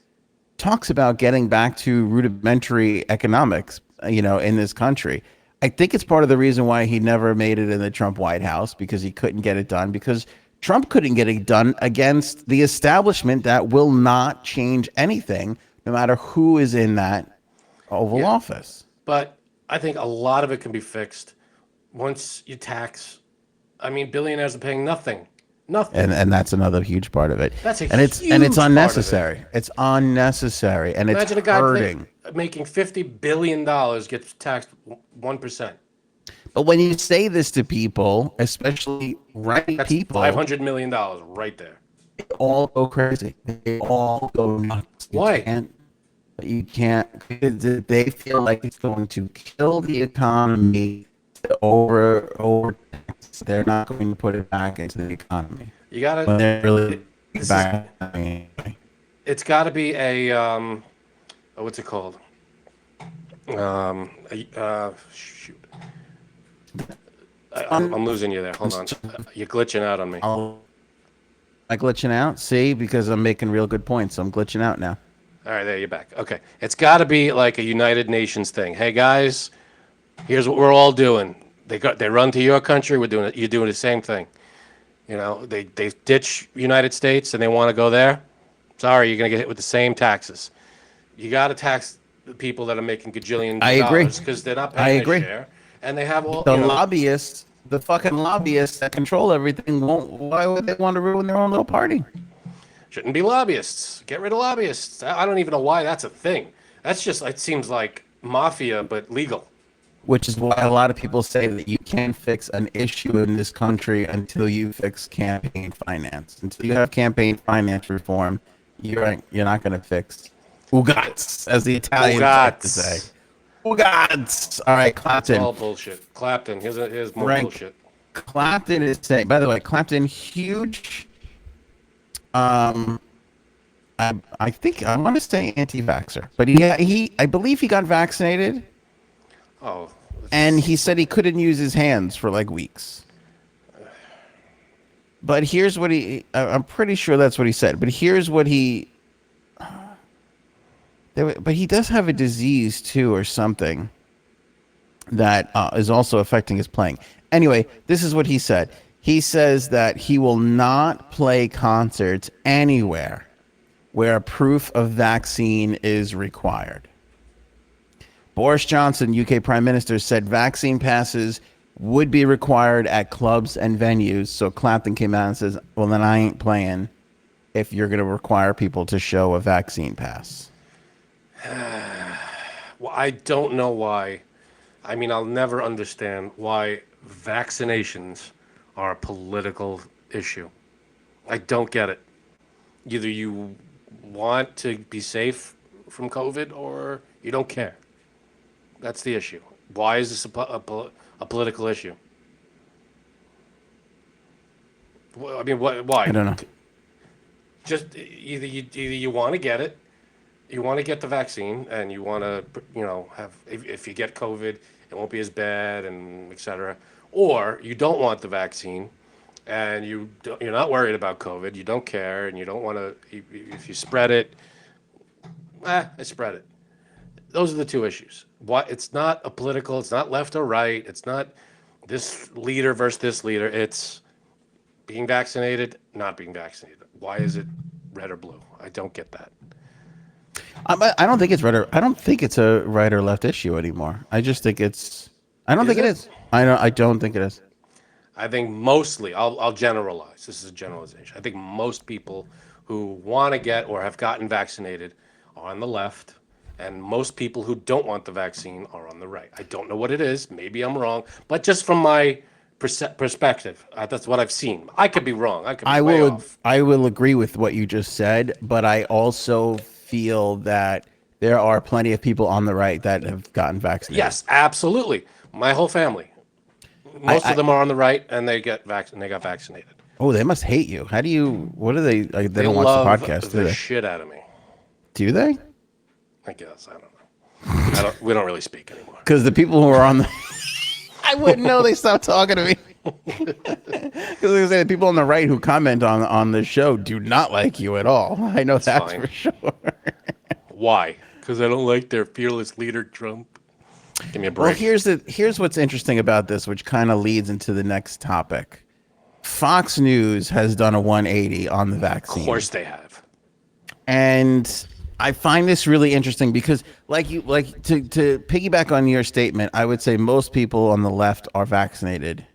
talks about getting back to rudimentary economics, you know, in this country. I think it's part of the reason why he never made it in the Trump White House, because he couldn't get it done, because Trump couldn't get it done against the establishment that will not change anything, no matter who is in that Oval Office. But I think a lot of it can be fixed once you tax. I mean, billionaires are paying nothing. Nothing. And that's another huge part of it. That's and it's unnecessary. It's unnecessary, and Imagine it's a guy hurting. Making $50 billion gets taxed 1%. But when you say this to people, especially That's people, $500 million right there. they all go crazy. They all go nuts. Why? You can't. They feel like it's going to kill the economy. Over. They're not going to put it back into the economy. You gotta. But they're really It's got to be a what's it called? Shoot. I'm losing you there. Hold on. You're glitching out on me. Am I glitching out? See, because I'm making real good points. So I'm glitching out now. All right, there you're back. Okay, it's got to be like a United Nations thing. Hey guys, here's what we're all doing. They run to your country. We're doing it. You're doing the same thing. You know, they ditch United States and they want to go there. Sorry, you're gonna get hit with the same taxes. You got to tax the people that are making gajillions of dollars because they're not paying their share, and they have all the lobbyists. The fucking lobbyists that control everything won't. Why would they want to ruin their own little party? Shouldn't be lobbyists. Get rid of lobbyists. I don't even know why that's a thing. That's just, it seems like mafia, but legal. Which is why a lot of people say that you can't fix an issue in this country until you fix campaign finance. Until you have campaign finance reform, you're not going to fix Ugats, as the Italians like to say. Ugats. All right, Clapton. It's all bullshit. Clapton. Here's more bullshit. Clapton is saying. By the way, Clapton, huge. I think I want to say anti-vaxxer, but I believe he got vaccinated. Oh. And he said he couldn't use his hands for like weeks. But here's what I'm pretty sure that's what he said. But here's what but he does have a disease too or something that is also affecting his playing. Anyway, this is what he said. He says that he will not play concerts anywhere where a proof of vaccine is required. Boris Johnson, UK Prime Minister, said vaccine passes would be required at clubs and venues. So Clapton came out and says, well, then I ain't playing if you're going to require people to show a vaccine pass. Well, I don't know why. I mean, I'll never understand why vaccinations are a political issue. I don't get it. Either you want to be safe from COVID or you don't care. That's the issue. Why is this a political issue? I mean, I why? don't know. Just either you want to get it, you want to get the vaccine, and you want to, have if you get COVID, it won't be as bad, and etc. Or you don't want the vaccine, and you're not worried about COVID, you don't care, and you don't want to. If you spread it, I spread it. Those are the two issues. It's not a political. It's not left or right. It's not this leader versus this leader. It's being vaccinated, not being vaccinated. Why is it red or blue? I don't get that. I don't think it's right or I don't think it's a right or left issue anymore. I just think it's. I don't think it is. I don't think it is. I think mostly, I'll generalize. This is a generalization. I think most people who want to get or have gotten vaccinated are on the left, and most people who don't want the vaccine are on the right. I don't know what it is. Maybe I'm wrong, but just from my perspective, that's what I've seen. I could be wrong. I could be way off. I will agree with what you just said, but I also feel that there are plenty of people on the right that have gotten vaccinated. Yes, absolutely. My whole family. Most of them are on the right, and they got vaccinated. Oh, they must hate you. How do you? What do they? Like, they don't watch love the podcast, do the they? shit out of me. Do they? I guess I don't know. We don't really speak anymore. Because the people who are on the, I wouldn't know. They stopped talking to me. Because they say the people on the right who comment on the show do not like you at all. I know that's for sure. Why? Because I don't like their fearless leader, Trump. Give me a break. Well, here's what's interesting about this, which kind of leads into the next topic. Fox News has done a 180 on the vaccine. Of course they have. And I find this really interesting because, to piggyback on your statement, I would say most people on the left are vaccinated.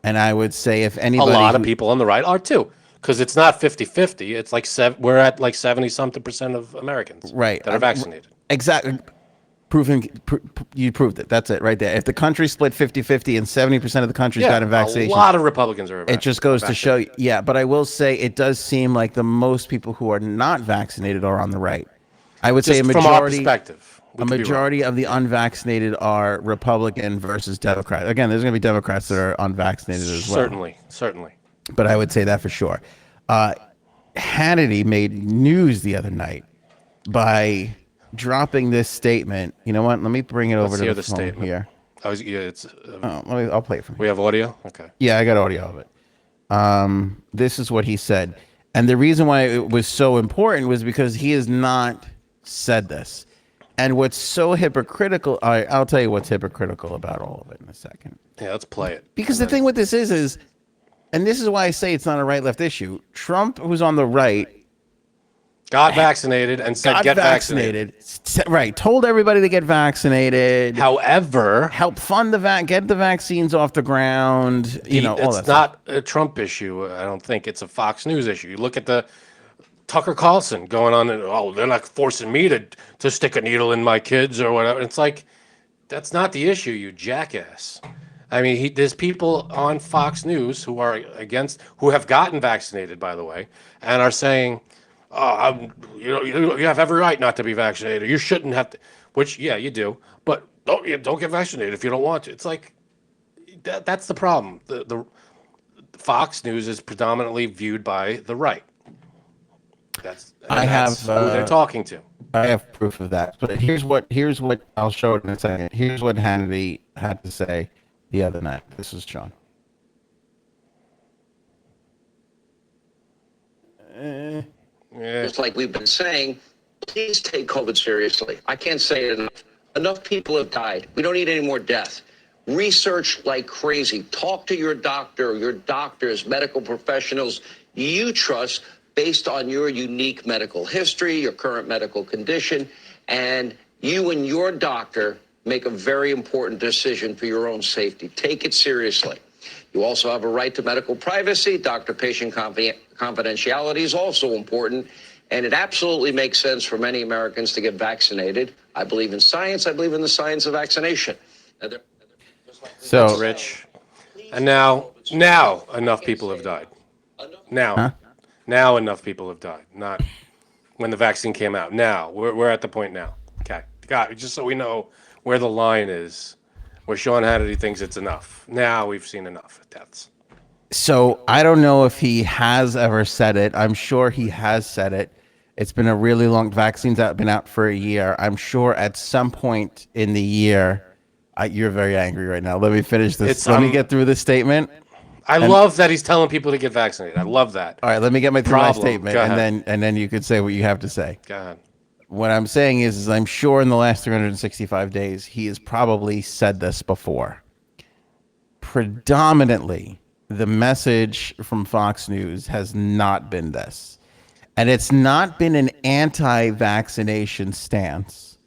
And I would say if anybody... A lot of people on the right are too. Because it's not 50-50. It's like we're at like 70-something% of Americans that are vaccinated. Exactly. You proved it. That's it right there. If the country split 50-50 and 70% of the country's got a vaccination, a lot of Republicans are vaccinated. It just goes to show you. Yeah, but I will say it does seem like the most people who are not vaccinated are on the right. I would say a majority, from our perspective, a majority of the unvaccinated are Republican versus Democrat. Again, there's going to be Democrats that are unvaccinated as well. Certainly. But I would say that for sure. Hannity made news the other night by dropping this statement. You know what? Let me bring it over to the phone statement here. I'll play it from here. We have audio? Okay. Yeah, I got audio of it. This is what he said. And the reason why it was so important was because he has not said this. And what's so hypocritical, I'll tell you what's hypocritical about all of it in a second. Yeah, let's play it. Because the thing with this is, and this is why I say it's not a right-left issue, Trump, who's on the right, got vaccinated and said get vaccinated. Right. Told everybody to get vaccinated. However, help fund get the vaccines off the ground. It's not a Trump issue. I don't think it's a Fox News issue. You look at the Tucker Carlson going on and they're not forcing me to stick a needle in my kids or whatever. It's like, that's not the issue, you jackass. I mean, there's people on Fox News who have gotten vaccinated, by the way, and are saying, you have every right not to be vaccinated. You shouldn't have to, which, yeah, you do. But don't get vaccinated if you don't want to. It's like, that's the problem. The Fox News is predominantly viewed by the right. That's who they're talking to. I have proof of that. But here's what I'll show it in a second. Here's what Hannity had to say the other night. This is Sean. Just like we've been saying, please take COVID seriously. I can't say it enough. Enough people have died. We don't need any more death. Research like crazy. Talk to your doctor, your doctors, medical professionals you trust based on your unique medical history, your current medical condition, and you and your doctor make a very important decision for your own safety. Take it seriously. You also have a right to medical privacy. Doctor-patient confidentiality is also important. And it absolutely makes sense for many Americans to get vaccinated. I believe in science. I believe in the science of vaccination. So, That's rich. And now enough people have died. huh? Now enough people have died. Not when the vaccine came out. Now we're at the point now. Okay, God, just so we know where the line is, where Sean Hannity thinks it's enough. Now we've seen enough deaths. So I don't know if he has ever said it. I'm sure he has said it. It's been a really long. Vaccines have been out for a year. I'm sure at some point in the year, you're very angry right now. Let me finish this. Let me get through this statement. I love that he's telling people to get vaccinated. I love that. All right, let me get through my statement, Go and then you could say what you have to say. Go ahead. What I'm saying is I'm sure in the last 365 days he has probably said this before. Predominantly, the message from Fox News has not been this. And it's not been an anti-vaccination stance.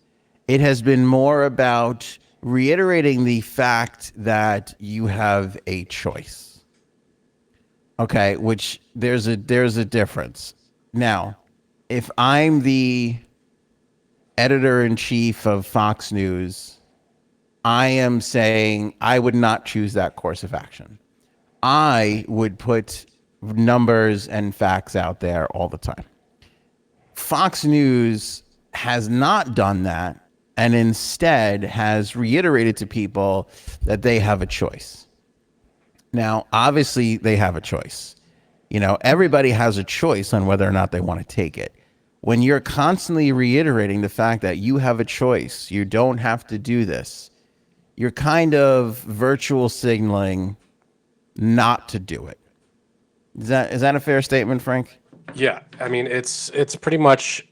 It has been more about reiterating the fact that you have a choice. Okay, which there's a difference. Now, if I'm the editor-in-chief of Fox News, I am saying I would not choose that course of action. I would put numbers and facts out there all the time. Fox News has not done that and instead has reiterated to people that they have a choice. Now, obviously, they have a choice. You know, everybody has a choice on whether or not they want to take it. When you're constantly reiterating the fact that you have a choice, you don't have to do this, you're kind of virtual signaling not to do it. Is that a fair statement, Frank? Yeah, I mean it's pretty much.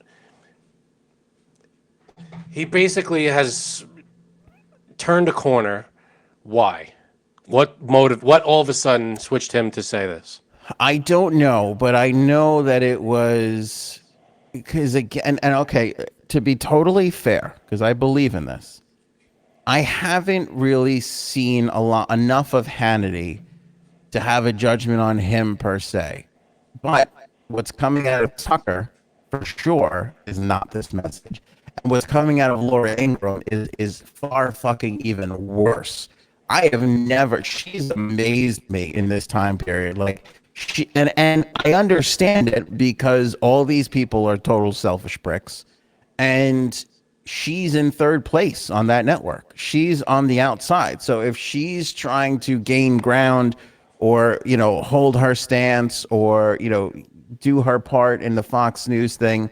He basically has turned a corner. Why? What motive? What all of a sudden switched him to say this? I don't know, but I know that it was because again, and okay, to be totally fair, because I believe in this, I haven't really seen enough of Hannity to have a judgment on him per se. But what's coming out of Tucker for sure is not this message. And what's coming out of Laura Ingraham is far fucking even worse. She's amazed me in this time period. Like and I understand it because all these people are total selfish pricks. And she's in third place on that network. She's on the outside. So if she's trying to gain ground or, you know, hold her stance or, you know, do her part in the Fox News thing,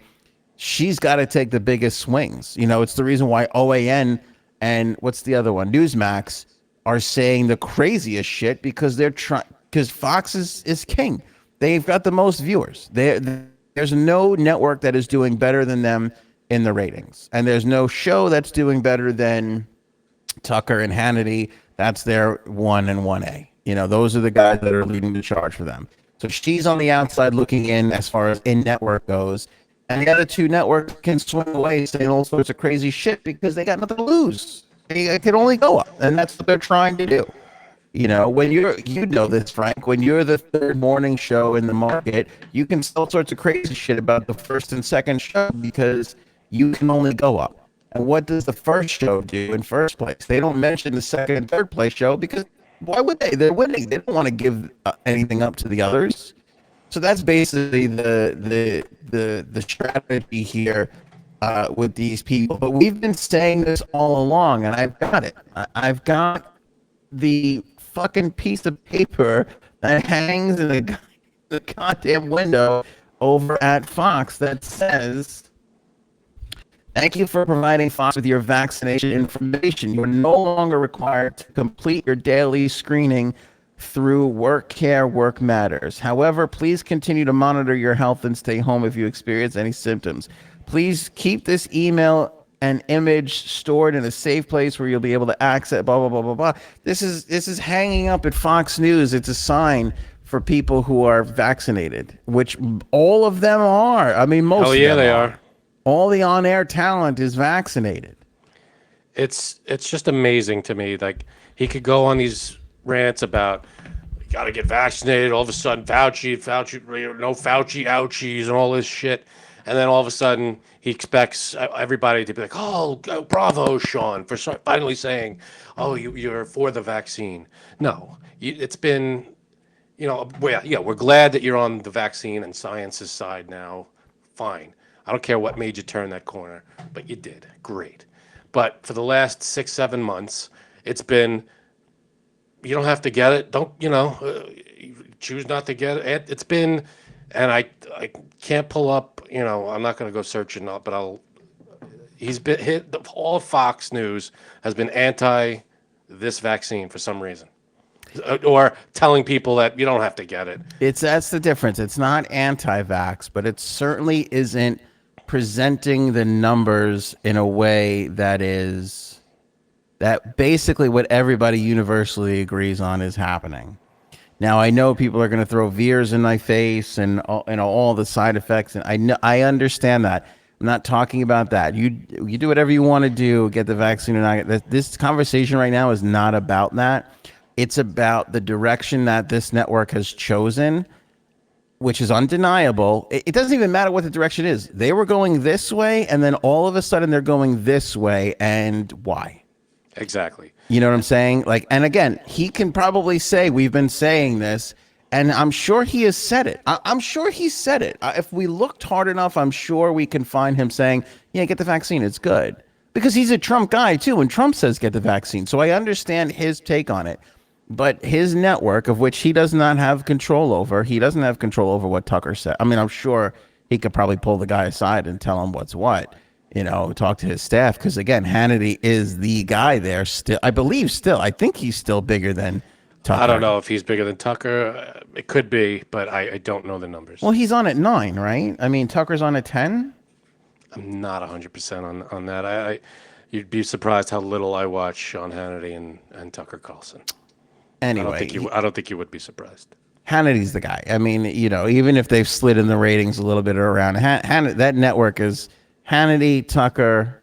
she's got to take the biggest swings. You know, it's the reason why OAN and what's the other one, Newsmax, are saying the craziest shit because they're trying, because Fox is king. They've got the most viewers. There's no network that is doing better than them in the ratings. And there's no show that's doing better than Tucker and Hannity. That's their 1 and 1A. You know, those are the guys that are leading the charge for them. So she's on the outside looking in as far as in-network goes. And the other two networks can swing away saying all sorts of crazy shit because they got nothing to lose. They can only go up. And that's what they're trying to do. You know, when you know this, Frank, when you're the third morning show in the market, you can say all sorts of crazy shit about the first and second show because you can only go up. And what does the first show do in first place? They don't mention the second and third place show because why would they? They're winning. They don't want to give anything up to the others. So that's basically the strategy here with these people. But we've been saying this all along, and I've got it. I've got the fucking piece of paper that hangs in the goddamn window over at Fox that says, "Thank you for providing Fox with your vaccination information. You are no longer required to complete your daily screening through Work Care Work Matters. However, please continue to monitor your health and stay home if you experience any symptoms. Please keep this email and image stored in a safe place where you'll be able to access blah blah blah blah blah." This is hanging up at Fox News. It's a sign for people who are vaccinated, which all of them are. I mean, most. Oh yeah, they are. All the on-air talent is vaccinated. It's just amazing to me. Like, he could go on these rants about you got to get vaccinated. All of a sudden, Fauci, no Fauci ouchies and all this shit. and then all of a sudden he expects everybody to be like, "Oh, bravo, Sean, for finally saying, oh, you're for the vaccine." No, it's been, we're glad that you're on the vaccine and science's side now. Fine. I don't care what made you turn that corner, but you did. Great. But for the last 6, 7 months, it's been, you don't have to get it. Don't, choose not to get it. It's been, and I can't pull up, I'm not going to go searching up, but he's been hit, all Fox News has been anti this vaccine for some reason. Or telling people that you don't have to get it. That's the difference. It's not anti-vax, but it certainly isn't presenting the numbers in a way that basically what everybody universally agrees on is happening. Now, I know people are going to throw veers in my face and all the side effects, and I understand that. I'm not talking about that. You do whatever you want to do, get the vaccine or not. This conversation right now is not about that. It's about the direction that this network has chosen, which is undeniable. It doesn't even matter what the direction is. They were going this way, and then all of a sudden they're going this way, and why? Exactly. You know what I'm saying? And again, he can probably say, we've been saying this, and I'm sure he has said it. I'm sure he said it. If we looked hard enough, I'm sure we can find him saying, yeah, get the vaccine, it's good. Because he's a Trump guy, too, and Trump says get the vaccine. So I understand his take on it. But his network, of which he does not have control over, he doesn't have control over what Tucker said. I mean, I'm sure he could probably pull the guy aside and tell him what's what, talk to his staff. Because, again, Hannity is the guy there still. I think he's still bigger than Tucker. I don't know if he's bigger than Tucker. It could be, but I don't know the numbers. Well, he's on at 9, right? I mean, Tucker's on at 10? I'm not 100% on that. You'd be surprised how little I watch Sean Hannity and Tucker Carlson. Anyway, I don't think you would be surprised. Hannity's the guy. I mean, even if they've slid in the ratings a little bit around, that network is Hannity, Tucker,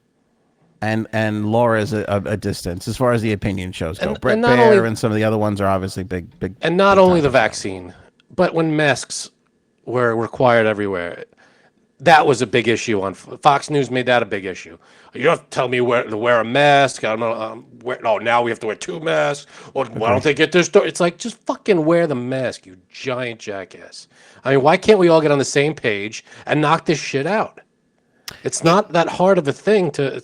and Laura's a distance as far as the opinion shows go. Brett Baer and some of the other ones are obviously big. And not only the vaccine, but when masks were required everywhere, that was a big issue. On Fox News made that a big issue. You don't have to tell me to wear a mask. I don't know. Now we have to wear 2 masks. Or why don't they get this? It's like, just fucking wear the mask, you giant jackass. I mean, why can't we all get on the same page and knock this shit out? It's not that hard of a thing to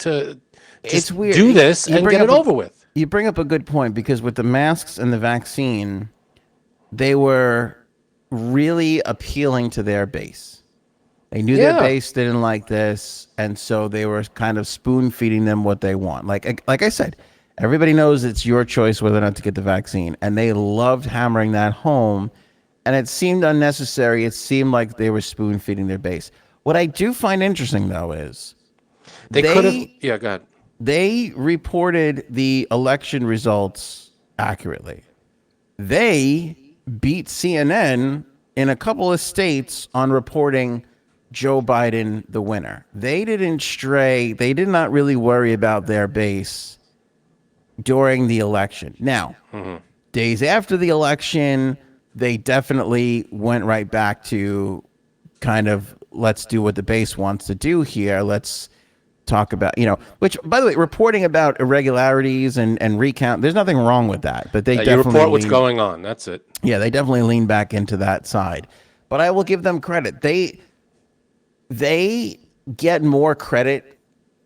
just do this and get it over with. You bring up a good point, because with the masks and the vaccine, they were really appealing to their base. They knew their base didn't like this, and so they were kind of spoon-feeding them what they want. Like I said, everybody knows it's your choice whether or not to get the vaccine, and they loved hammering that home, and it seemed unnecessary. It seemed like they were spoon-feeding their base. What I do find interesting, though, is they could have... Yeah, go ahead. They reported the election results accurately. They beat CNN in a couple of states on reporting Joe Biden the winner. They didn't stray. They did not really worry about their base during the election. Now, days after the election, they definitely went right back to kind of, let's do what the base wants to do here. Let's talk about, which, by the way, reporting about irregularities and recount, there's nothing wrong with that. But they definitely report what's going on. That's it. Yeah, they definitely lean back into that side. But I will give them credit. They get more credit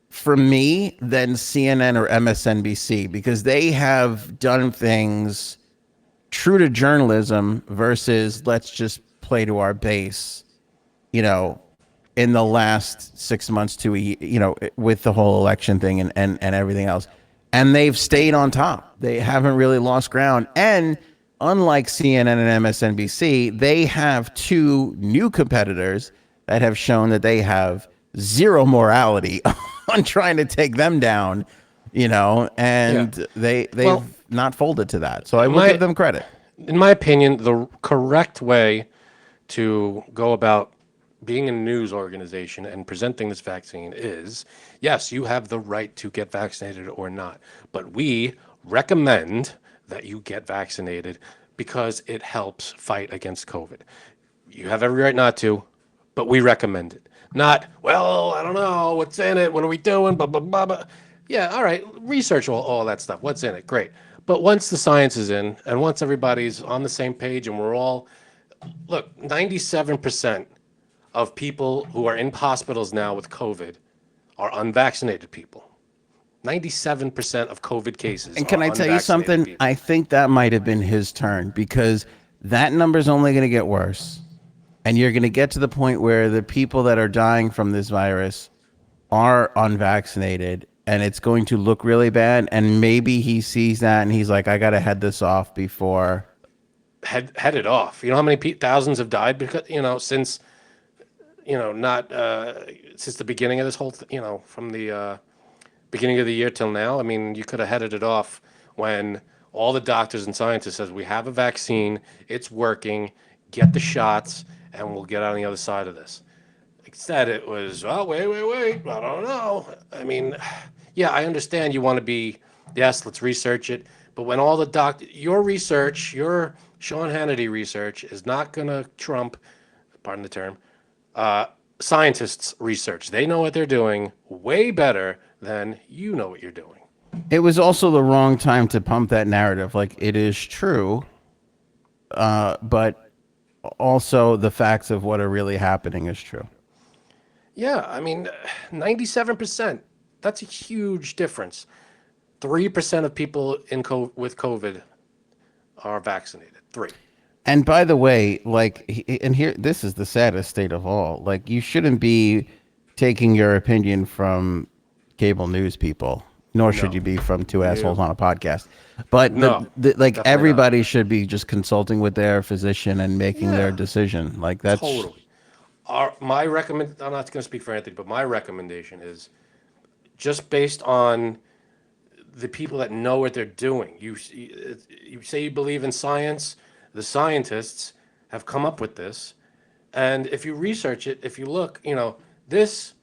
from me than CNN or MSNBC, because they have done things true to journalism versus let's just play to our base, in the last 6 months to with the whole election thing and everything else. And they've stayed on top. They haven't really lost ground. And unlike CNN and MSNBC, they have 2 new competitors that have shown that they have zero morality on trying to take them down, and they've not folded to that. So I will give them credit. In my opinion, the correct way to go about being a news organization and presenting this vaccine is, yes, you have the right to get vaccinated or not, but we recommend that you get vaccinated because it helps fight against COVID. You have every right not to, but we recommend it. Not, well, I don't know, what's in it, what are we doing, blah, blah, blah, blah. Yeah, all right, research all that stuff. What's in it? Great. But once the science is in, and once everybody's on the same page and we're all, look, 97% of people who are in hospitals now with COVID are unvaccinated people. 97% of COVID cases And can are I tell you unvaccinated something? people. I think that might have been his turn, because that number's only going to get worse. And you're going to get to the point where the people that are dying from this virus are unvaccinated, and it's going to look really bad. And maybe he sees that and he's like, I got to head this off before. Head it off. You know how many thousands have died because, since, not since the beginning of this whole, from the beginning of the year till now. I mean, you could have headed it off when all the doctors and scientists says we have a vaccine, it's working, get the shots, and we'll get on the other side of this. Instead, it was, oh, wait, I don't know. I mean, yeah, I understand you want to be, yes, let's research it. But when all the your research, your Sean Hannity research is not going to trump, pardon the term, scientists' research. They know what they're doing way better than you know what you're doing. It was also the wrong time to pump that narrative. Like, it is true, but also the facts of what are really happening is true. Yeah, I mean, 97%. That's a huge difference. 3% of people with COVID are vaccinated. 3. And by the way, like, and here, this is the saddest state of all. Like, you shouldn't be taking your opinion from cable news people, nor should you be from two assholes on a podcast. But No, like, definitely everybody not. should be just consulting with their physician and making their Yeah. decision. Like, that's Totally. I'm not going to speak for Anthony, but my recommendation is just based on the people that know what they're doing. You say you believe in science. The scientists have come up with this. And if you research it, if you look, this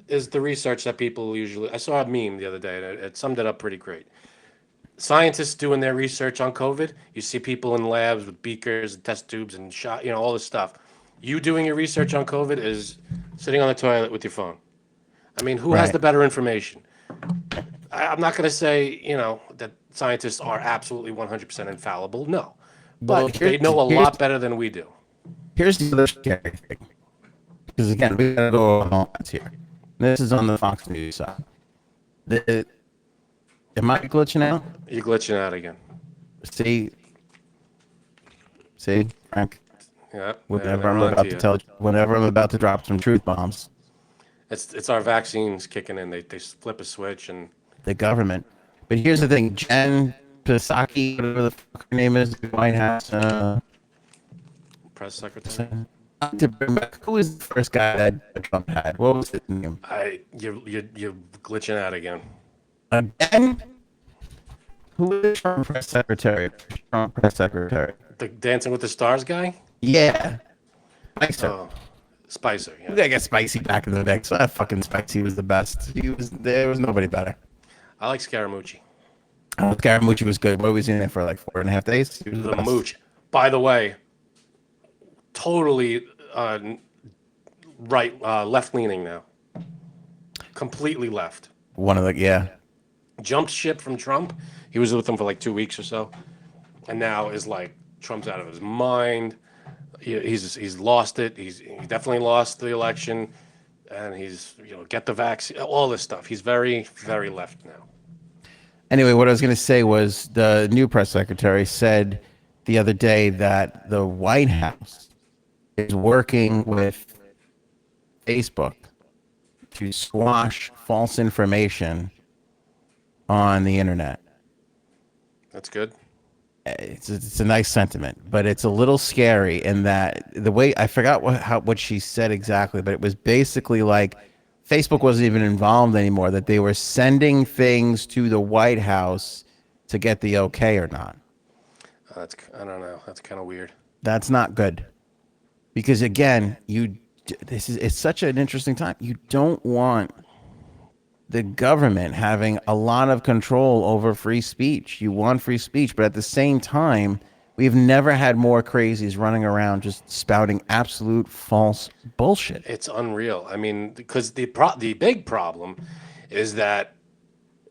is the research that people usually. I saw a meme the other day, and it summed it up pretty great. Scientists doing their research on COVID. You see people in labs with beakers and test tubes and shot, all this stuff. You doing your research on COVID is sitting on the toilet with your phone. I mean, who has Right. the better information? I'm not going to say, that scientists are absolutely 100% infallible. No. Well, But they know a lot better than we do. Here's the other scary thing, because again, we gotta go on offense here. This is on the Fox News side. Am I glitching out? You're glitching out again. See, Frank. Yeah. Whenever I'm about to drop some truth bombs, It's our vaccines kicking in. They flip a switch and the government. But here's the thing: Jen Psaki, whatever the fuck her name is, the White House. press secretary. Who was the first guy that Trump had? What was his name? You're glitching out again. Again? Who was the Trump press secretary? The Dancing with the Stars guy? Yeah. Spicer. Oh, Spicer. We Yeah. gotta get Spicy back in the mix. That fucking Spicy was the best. There was nobody better. I like Scaramucci. Scaramucci was good. What was he in there for, like 4.5 days? He was The best. Mooch. By the way, totally left leaning now. Completely left. Yeah. Jumped ship from Trump. He was with him for like 2 weeks or so, and now is like Trump's out of his mind. He's lost it. He definitely lost the election, and he's get the vaccine. All this stuff. He's very, very left now. Anyway, what I was going to say was the new press secretary said the other day that the White House is working with Facebook to squash false information on the internet. That's good. It's a nice sentiment, but it's a little scary in that the way I forgot what she said exactly, but it was basically like Facebook wasn't even involved anymore, that they were sending things to the White House to get the okay or not. I don't know. That's kind of weird. That's not good. Because again, it's such an interesting time. You don't want the government having a lot of control over free speech. You want free speech, but at the same time, We've never had more crazies running around just spouting absolute false bullshit. It's unreal. I mean, because the big problem is that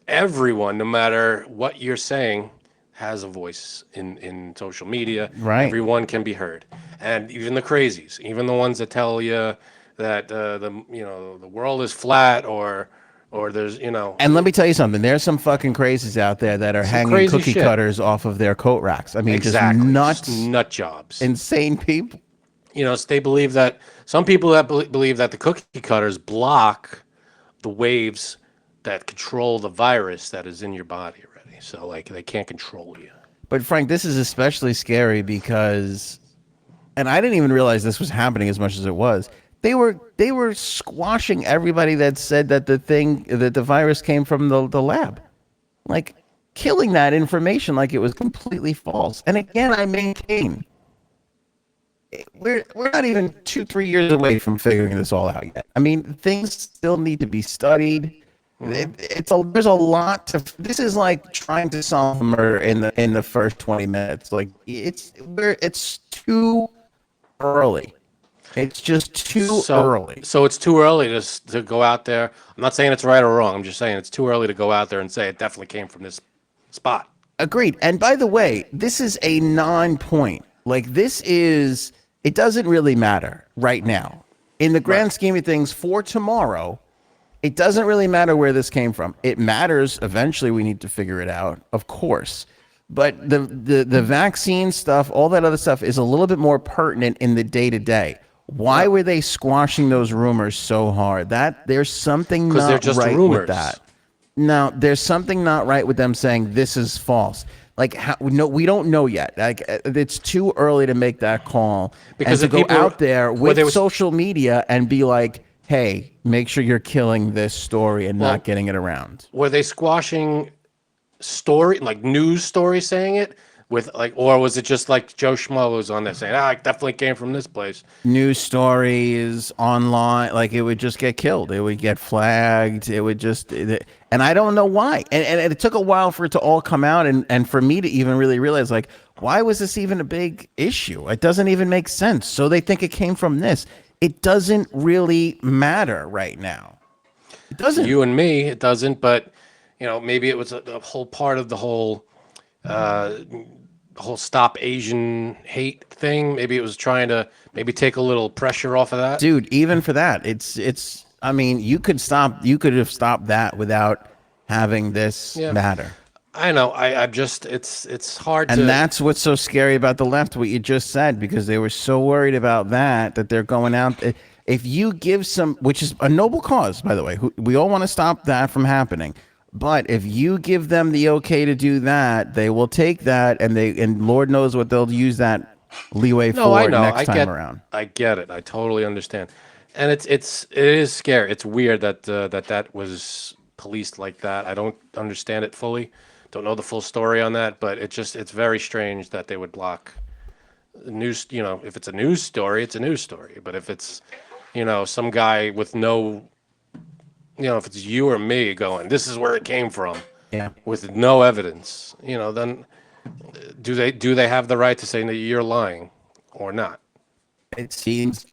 everyone, no matter what you're saying, has a voice in social media. Right. Everyone can be heard, and even the crazies, even the ones that tell you that the world is flat or there's And let me tell you something. There's some fucking crazies out there that are hanging crazy cookie shit. cutters off of their coat racks. I mean, exactly just nuts, just nut jobs. insane people. So they believe that some people that believe that the cookie cutters block the waves that control the virus that is in your body already. So like they can't control you. But Frank, this is especially scary because, and I didn't even realize this was happening as much as it was. They were squashing everybody that said that the virus came from the lab, like killing that information like it was completely false. And again, I maintain we're not even 2-3 years away from figuring this all out yet. I mean, things still need to be studied. There's a lot to. This is like trying to solve a murder in the first 20 minutes. Like it's too early. It's just too early. So it's too early to go out there. I'm not saying it's right or wrong. I'm just saying it's too early to go out there and say it definitely came from this spot. Agreed. And by the way, this is a non-point. Like it doesn't really matter right now. In the grand scheme of things for tomorrow, it doesn't really matter where this came from. It matters. Eventually, we need to figure it out, of course. But the vaccine stuff, all that other stuff is a little bit more pertinent in the day-to-day. Why were they squashing those rumors so hard? There's something not they're just right rumors. with that. No, there's something not right with them saying this is false. Like, no, we don't know yet. Like, it's too early to make that call. Because and to go out there with social social media and be like, hey, make sure you're killing this story and not getting it around. Were they squashing news stories saying it with or was it just like Joe Schmo was on there saying, it definitely came from this place? News stories online, like it would just get killed. It would get flagged. It would just, and I don't know why. And it took a while for it to all come out and for me to even really realize, like, why was this even a big issue? It doesn't even make sense. So they think it came from this. It doesn't really matter right now. It doesn't. You and me, it doesn't, but maybe it was a whole part of the whole Stop Asian Hate thing. Maybe it was trying to take a little pressure off of that. Dude, even for that, it's I mean, you could have stopped that without having this matter. I know. I'm just it's hard and that's what's so scary about the left, what you just said, because they were so worried about that they're going out. If you give which is a noble cause, by the way, we all want to stop that from happening. But if you give them the okay to do that, they will take that, and Lord knows what they'll use that leeway for next time around. I get it. I totally understand, and it is scary. It's weird that that was policed like that. I don't understand it fully. Don't know the full story on that, but it's very strange that they would block news. If it's a news story, it's a news story. But if it's some guy with no. If it's you or me going, this is where it came from, with no evidence, then do they have the right to say that you're lying or not? It seems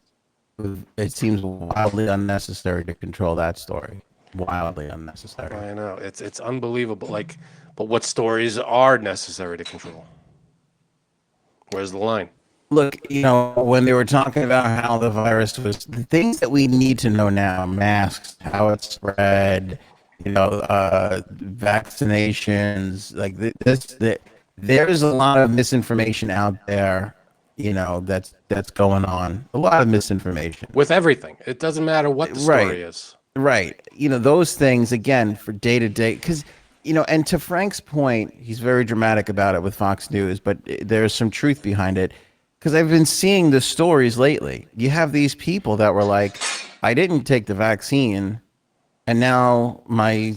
wildly unnecessary to control that story. Wildly unnecessary. I know it's unbelievable. But what stories are necessary to control? Where's the line? Look, when they were talking about how the virus was, the things that we need to know now, masks, how it spread, vaccinations, like there's a lot of misinformation out there, that's going on. A lot of misinformation. With everything. It doesn't matter what the story is. Right. Those things, again, for day to day, because, and to Frank's point, he's very dramatic about it with Fox News, but there's some truth behind it. Because I've been seeing the stories lately. You have these people that were like, I didn't take the vaccine, and now my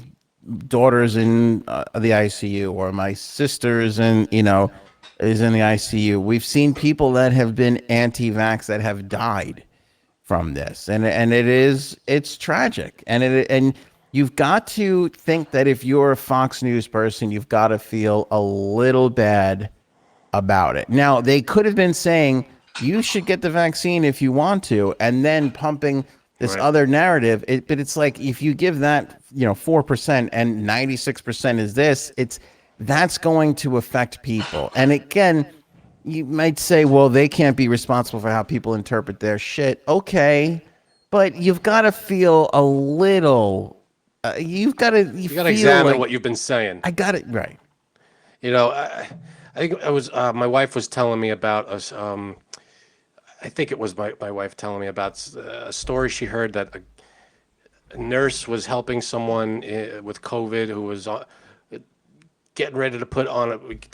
daughter's in the ICU, or my sister's is in the ICU. We've seen people that have been anti-vax that have died from this, and it's tragic. And you've got to think that if you're a Fox News person, you've got to feel a little bad about it. Now, they could have been saying, you should get the vaccine if you want to, and then pumping this other narrative. But it's like, if you give that, 4% and 96% is this, that's going to affect people. And again, you might say, well, they can't be responsible for how people interpret their shit. Okay, but you've got to feel a little. You got to examine what you've been saying. I got it right. I think it was my wife was telling me about us. I think it was my wife telling me about a story she heard that a nurse was helping someone with COVID who was getting ready to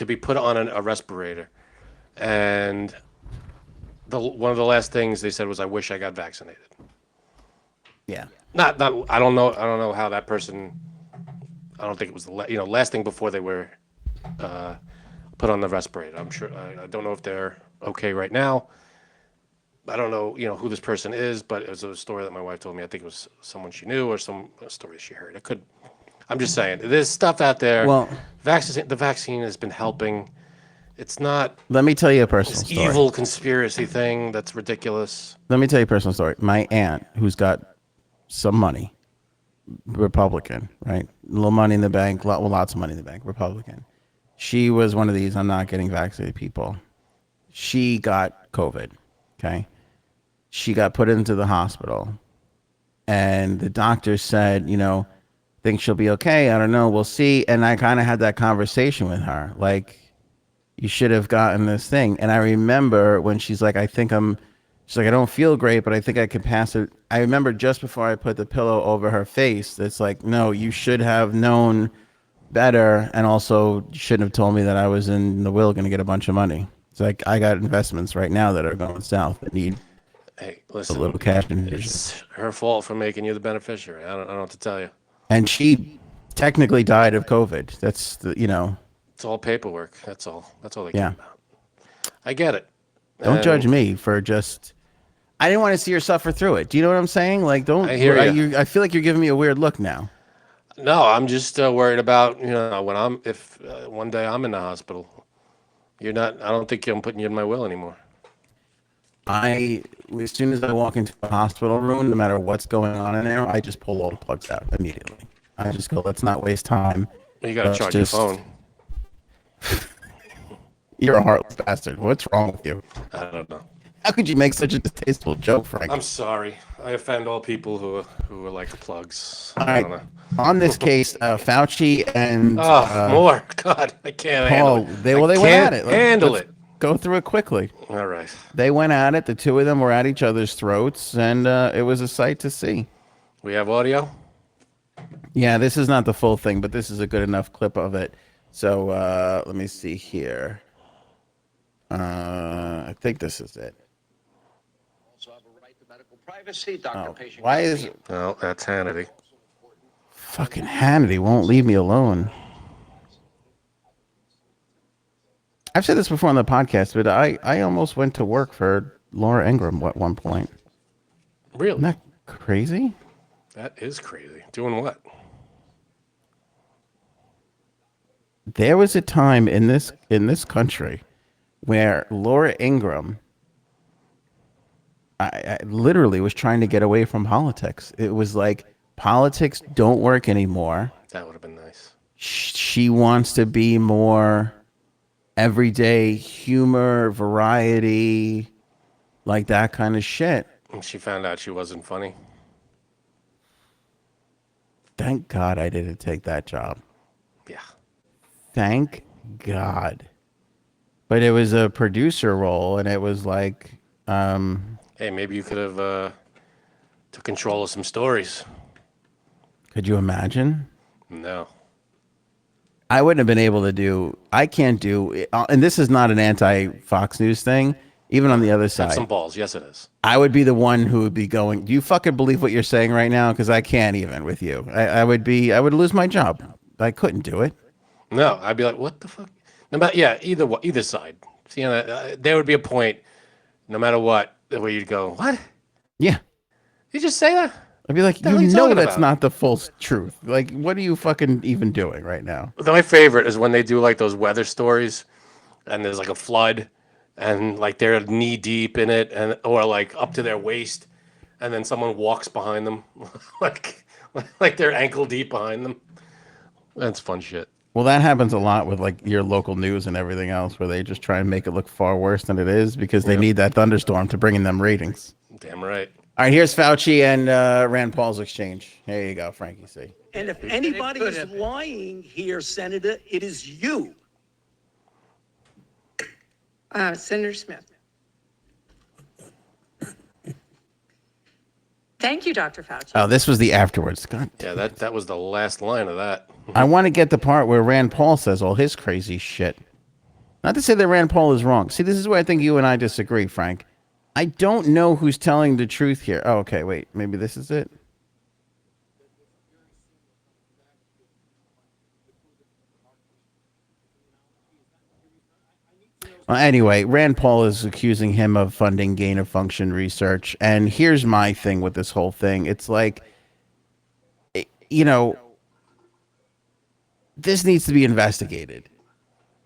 be put on a respirator, and one of the last things they said was, "I wish I got vaccinated." Yeah. Not. I don't know. I don't know how that person. I don't think it was the last thing before they were put on the respirator. I'm sure. I don't know if they're okay right now. I don't know, who this person is, but it was a story that my wife told me. I think it was someone she knew or some story she heard. I'm just saying, there's stuff out there. Well, the vaccine has been helping. It's not. Let me tell you a personal story. Evil conspiracy thing that's ridiculous. Let me tell you a personal story. My aunt, who's got some money, Republican, right? A little money in the bank, lots of money in the bank, Republican. She was one of these, I'm not getting vaccinated people. She got COVID, okay? She got put into the hospital, and the doctor said, think she'll be okay. I don't know. We'll see. And I kind of had that conversation with her. Like, you should have gotten this thing. And I remember when she's like, she's like, I don't feel great, but I think I can pass it. I remember just before I put the pillow over her face, it's like, no, you should have known better. And also, you shouldn't have told me that I was in the will going to get a bunch of money. It's like, I got investments right now that are going south that need a little cash infusion. It's her fault for making you the beneficiary. I don't know what to tell you. And she technically died of COVID. That's It's all paperwork. That's all they care about. I get it. Don't judge me for just. I didn't want to see her suffer through it. Do you know what I'm saying? Like, don't. I hear you. I feel like you're giving me a weird look now. No, I'm just worried about if one day I'm in the hospital. You're not. I don't think I'm putting you in my will anymore. As soon as I walk into a hospital room, no matter what's going on in there, I just pull all the plugs out immediately. I just go, let's not waste time. You got to charge your phone. You're a heartless bastard. What's wrong with you? I don't know. How could you make such a distasteful joke, Frank? I'm sorry. I offend all people who are like plugs. All right. On this case, Fauci and more. God, I can't handle it. They went at it. Let's go through it quickly. All right. They went at it. The two of them were at each other's throats, and it was a sight to see. We have audio? Yeah, this is not the full thing, but this is a good enough clip of it. So let me see here. I think this is it. Also have a right to medical privacy. Doctor-patient. Why is it? Oh, that's Hannity. Fucking Hannity won't leave me alone. I've said this before on the podcast, but I almost went to work for Laura Ingraham at one point. Really? Isn't that crazy? That is crazy. Doing what? There was a time in this country where Laura Ingraham I literally was trying to get away from politics. It was like, politics don't work anymore. That would have been nice. She wants to be more everyday humor, variety, like that kind of shit. And she found out she wasn't funny. Thank God I didn't take that job. Yeah. Thank God. But it was a producer role, and it was like... hey, maybe you could have took control of some stories. Could you imagine? No. I wouldn't have been able to do... I can't do... And this is not an anti-Fox News thing. Even on the other side. Have some balls. Yes, it is. I would be the one who would be going, do you fucking believe what you're saying right now? Because I can't even with you. I would lose my job. I couldn't do it. No, I'd be like, what the fuck? No matter, yeah, either side. See, there would be a point, no matter what, where you'd go, what? Yeah. You just say that? I'd be like, you know that's not the full truth. Like, what are you fucking even doing right now? My favorite is when they do like those weather stories, and there's like a flood, and like they're knee deep in it, and or like up to their waist, and then someone walks behind them, like like they're ankle deep behind them. That's fun shit. Well, that happens a lot with like your local news and everything else, where they just try and make it look far worse than it is because they need that thunderstorm to bring in them ratings. Damn right. All right, here's Fauci and Rand Paul's exchange. Here you go, Frankie C. And if anybody is lying here, Senator, it is you. Senator Smith. Thank you, Dr. Fauci. Oh, this was the afterwards. God. Yeah, that was the last line of that. I want to get the part where Rand Paul says all his crazy shit. Not to say that Rand Paul is wrong. See, this is where I think you and I disagree, Frank. I don't know who's telling the truth here. Oh, okay, wait. Maybe this is it. Well, anyway, Rand Paul is accusing him of funding gain-of-function research. And here's my thing with this whole thing. It's like, you know, this needs to be investigated.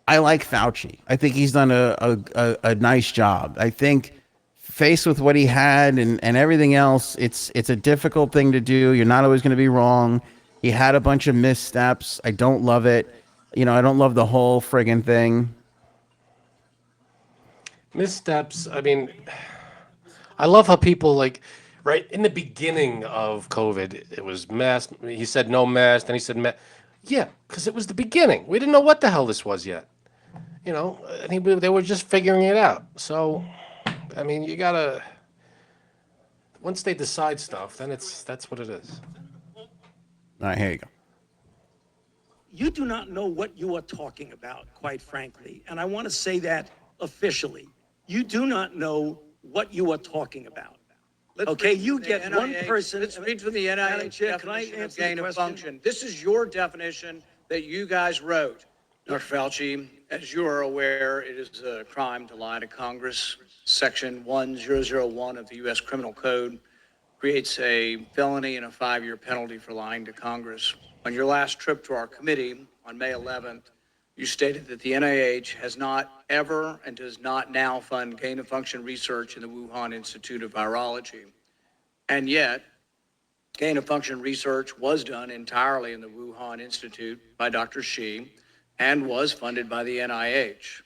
I like Fauci. I think he's done a nice job. I think faced with what he had and everything else, it's a difficult thing to do. You're not always going to be wrong. He had a bunch of missteps. I don't love it. You know, I don't love the whole friggin' thing. Missteps. I mean, I love how people like right in the beginning of COVID, it was mask. He said no mask, then he said mask. Yeah, because it was the beginning. We didn't know what the hell this was yet. You know, and they were just figuring it out. So, I mean, you gotta. Once they decide stuff, then that's what it is. All right, here you go. You do not know what you are talking about, quite frankly. And I want to say that officially. You do not know what you are talking about. Okay, you get one person. Let's read from the NIH definition of gain of function. This is your definition that you guys wrote. Dr. Fauci, as you are aware, it is a crime to lie to Congress. Section 1001 of the U.S. Criminal Code creates a felony and a 5-year penalty for lying to Congress. On your last trip to our committee on May 11th, you stated that the NIH has not ever and does not now fund gain-of-function research in the Wuhan Institute of Virology. And yet, gain-of-function research was done entirely in the Wuhan Institute by Dr. Shi and was funded by the NIH.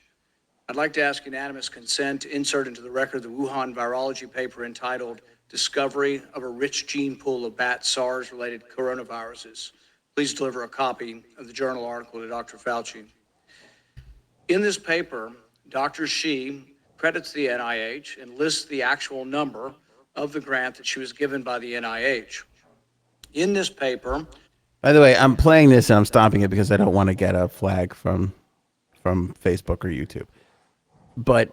I'd like to ask unanimous consent to insert into the record the Wuhan virology paper entitled Discovery of a Rich Gene Pool of Bat SARS-Related Coronaviruses. Please deliver a copy of the journal article to Dr. Fauci. In this paper, Dr. Shi credits the NIH and lists the actual number of the grant that she was given by the NIH. In this paper... By the way, I'm playing this and I'm stopping it because I don't want to get a flag from Facebook or YouTube. But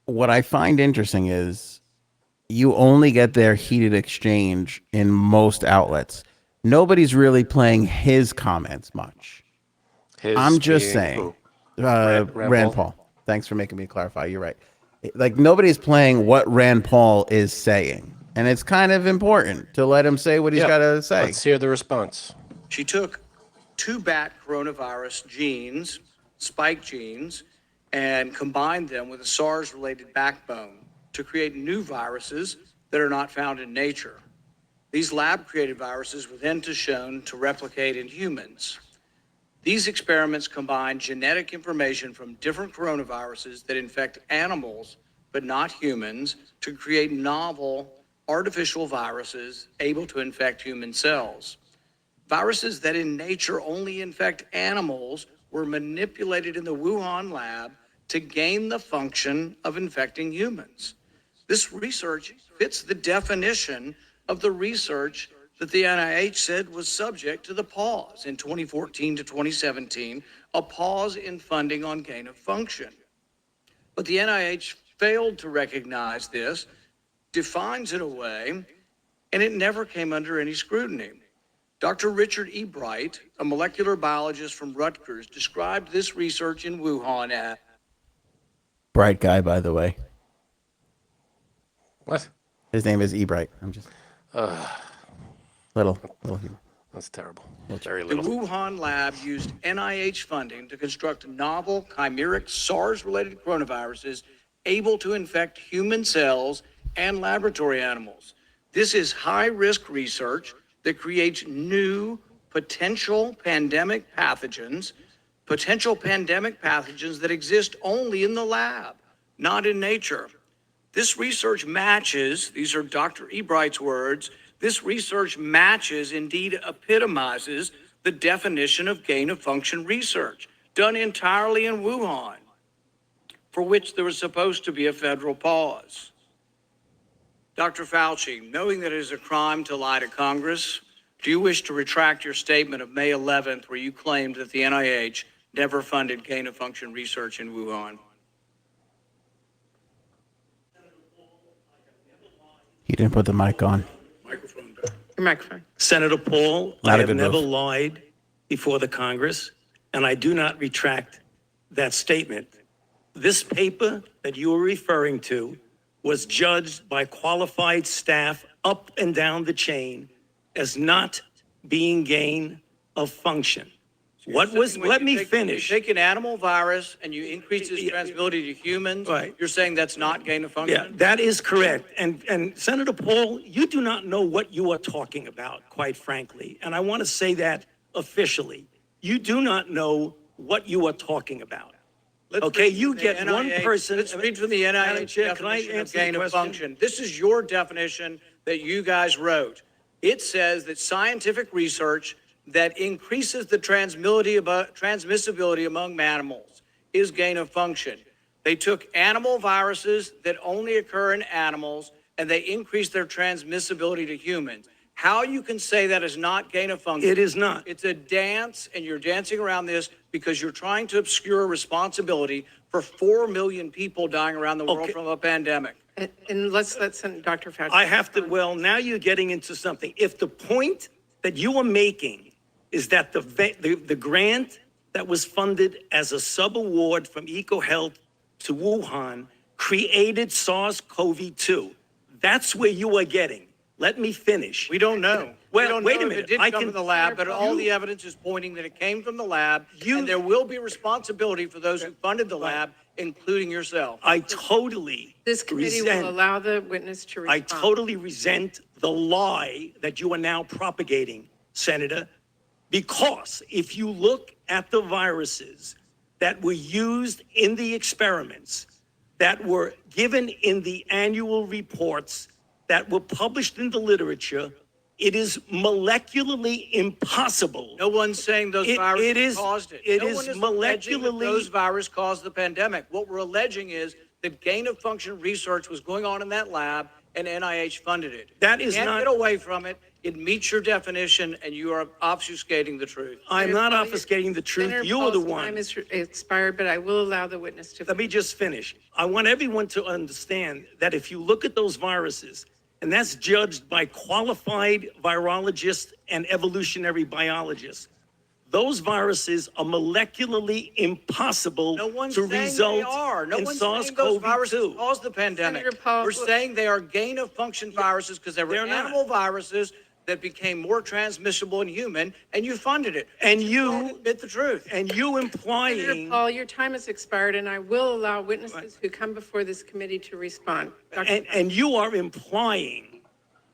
what I find interesting is you only get their heated exchange in most outlets. Nobody's really playing his comments much. I'm just saying. Rand Paul. Thanks for making me clarify. You're right. Like, nobody's playing what Rand Paul is saying. And it's kind of important to let him say what he's got to say. Let's hear the response. She took 2 bat coronavirus genes, spike genes, and combined them with a SARS-related backbone to create new viruses that are not found in nature. These lab-created viruses were then shown to replicate in humans. These experiments combine genetic information from different coronaviruses that infect animals, but not humans, to create novel artificial viruses able to infect human cells. Viruses that in nature only infect animals were manipulated in the Wuhan lab to gain the function of infecting humans. This research fits the definition of the research that the NIH said was subject to the pause in 2014 to 2017, a pause in funding on gain of function. But the NIH failed to recognize this, defines it away, and it never came under any scrutiny. Dr. Richard E. Bright, a molecular biologist from Rutgers, described this research in Wuhan as... Bright guy, by the way. What? His name is E. Bright. I'm just... Little humor. That's terrible. Very The little. Wuhan lab used NIH funding to construct novel chimeric SARS-related coronaviruses able to infect human cells and laboratory animals. This is high-risk research that creates new potential pandemic pathogens that exist only in the lab, not in nature. This research matches, these are Dr. Ebright's words, this research matches, indeed epitomizes, the definition of gain-of-function research done entirely in Wuhan, for which there was supposed to be a federal pause. Dr. Fauci, knowing that it is a crime to lie to Congress, do you wish to retract your statement of May 11th where you claimed that the NIH never funded gain-of-function research in Wuhan? He didn't put the mic on. Microphone. Your microphone. Senator Paul, Not I a have good never move. lied before the Congress, and I do not retract that statement. This paper that you are referring to was judged by qualified staff up and down the chain as not being gain of function. What was, let me finish. You take an animal virus and you increase its transmissibility to humans. Right. You're saying that's not gain of function? Yeah, that is correct. And Senator Paul, you do not know what you are talking about, quite frankly. And I want to say that officially. You do not know what you are talking about. Okay, you get one person. Let's read from the NIH Chair, can I definition of answer the gain of question? function. This is your definition that you guys wrote. It says that scientific research that increases the transmissibility among mammals is gain of function. They took animal viruses that only occur in animals and they increased their transmissibility to humans. How you can say that is not gain of function? It is not. It's a dance, and you're dancing around this because you're trying to obscure responsibility for 4 million people dying around the world Okay. from a pandemic. And let's let Dr. Fauci. I have to, well, now you're getting into something. If the point that you are making is that the grant that was funded as a sub-award from EcoHealth to Wuhan created SARS-CoV-2, that's where you are getting. Let me finish. We don't know. Well, we don't wait know a if minute. It didn't I come can- from the lab, but all the evidence is pointing that it came from the lab, and there will be responsibility for those who funded the lab, including yourself. I totally This committee resent, will allow the witness to respond. I totally resent the lie that you are now propagating, Senator, because if you look at the viruses that were used in the experiments, that were given in the annual reports, that were published in the literature, it is molecularly impossible. No one's saying those viruses caused it. It No is one is alleging that molecularly. those viruses caused the pandemic. What we're alleging is that gain-of-function research was going on in that lab, and NIH funded it. That is you can't not- get away from it. It meets your definition, and you are obfuscating the truth. I'm not Senator Paul, obfuscating the truth. Senator You are the Paul's one. time is expired, but I will allow the witness to. Let me just finish. I want everyone to understand that if you look at those viruses, and that's judged by qualified virologists and evolutionary biologists, those viruses are molecularly impossible No one's to saying result they are. No in one's saying those viruses SARS-CoV-2. caused the pandemic. Senator Paul, We're saying they are gain-of-function viruses because they were They're not. animal viruses that became more transmissible in human, and you funded it. And Don't you, admit the truth. and you Senator implying, Paul, your time has expired, and I will allow witnesses who come before this committee to respond. Dr. and you are implying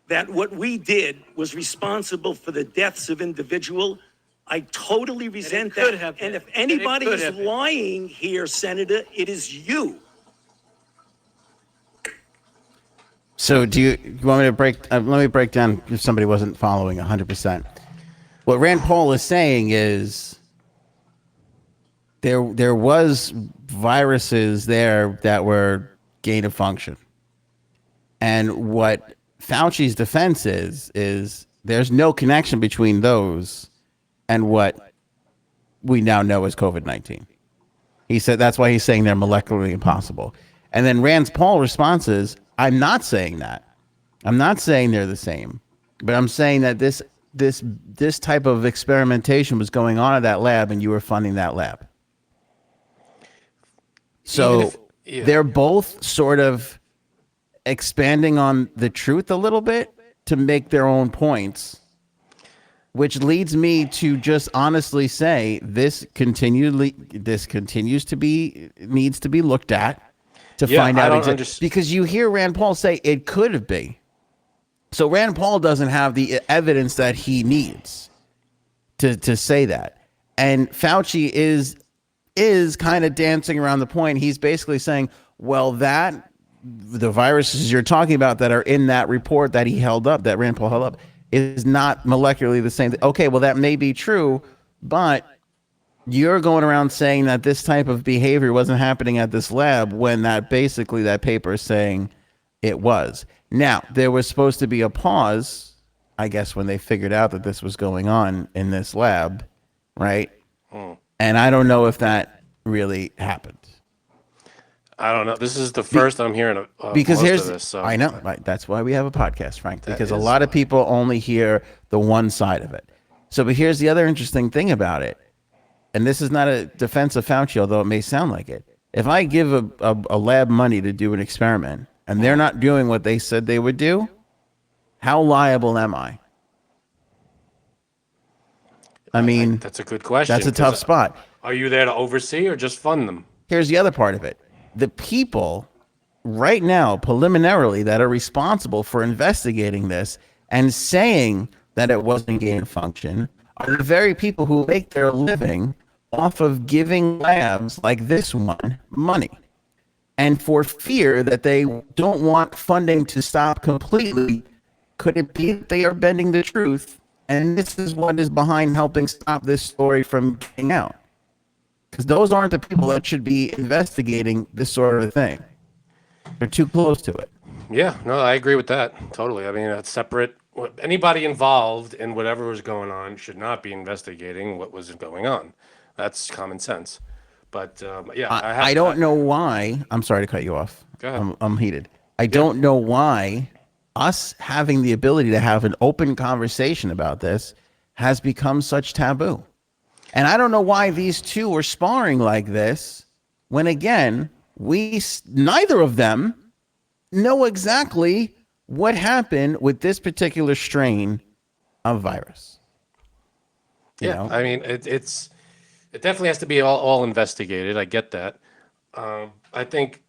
that what we did was responsible for the deaths of individual. I totally resent could that. have And been. if anybody And it could is have been. lying here, Senator, it is you. So do you want me to break? Let me break down if somebody wasn't following 100%. What Rand Paul is saying is there was viruses there that were gain of function, and what Fauci's defense is there's no connection between those and what we now know as COVID-19. He said that's why he's saying they're molecularly impossible. And then Rand Paul's response is, I'm not saying that. I'm not saying they're the same, but I'm saying that this type of experimentation was going on at that lab and you were funding that lab. So they're both sort of expanding on the truth a little bit to make their own points. which leads me to just honestly say this continues to be needs to be looked at to find out because you hear Rand Paul say it could have been. So Rand Paul doesn't have the evidence that he needs to say that. And Fauci is kind of dancing around the point. He's basically saying, well, that the viruses you're talking about that are in that report that he held up, that Rand Paul held up, is not molecularly the same. Okay, well, that may be true, but you're going around saying that this type of behavior wasn't happening at this lab when that paper is saying it was. Now, there was supposed to be a pause, I guess, when they figured out that this was going on in this lab, right? And I don't know if that really happened. I don't know. This is the first I'm hearing of because most here's of this. So. I know, right? That's why we have a podcast, Frank, because a lot of people only hear the one side of it. So, but here's the other interesting thing about it, and this is not a defense of Fauci, although it may sound like it. If I give a lab money to do an experiment and they're not doing what they said they would do, how liable am I? I mean, that's a good question. That's a tough spot. Are you there to oversee or just fund them? Here's the other part of it. The people right now, preliminarily, that are responsible for investigating this and saying that it wasn't gain of function are the very people who make their living off of giving labs like this one money. And for fear that they don't want funding to stop completely, could it be that they are bending the truth? And this is what is behind helping stop this story from getting out. Because those aren't the people that should be investigating this sort of thing. They're too close to it. Yeah, no, I agree with that. Totally. I mean, that's separate. Anybody involved in whatever was going on should not be investigating what was going on. That's common sense. But yeah, I don't know why. I'm sorry to cut you off. Go ahead. I'm heated. I don't know why us having the ability to have an open conversation about this has become such taboo. And I don't know why these two were sparring like this when, again, neither of them know exactly what happened with this particular strain of virus. Yeah, I mean, it definitely has to be all investigated. I get that. I think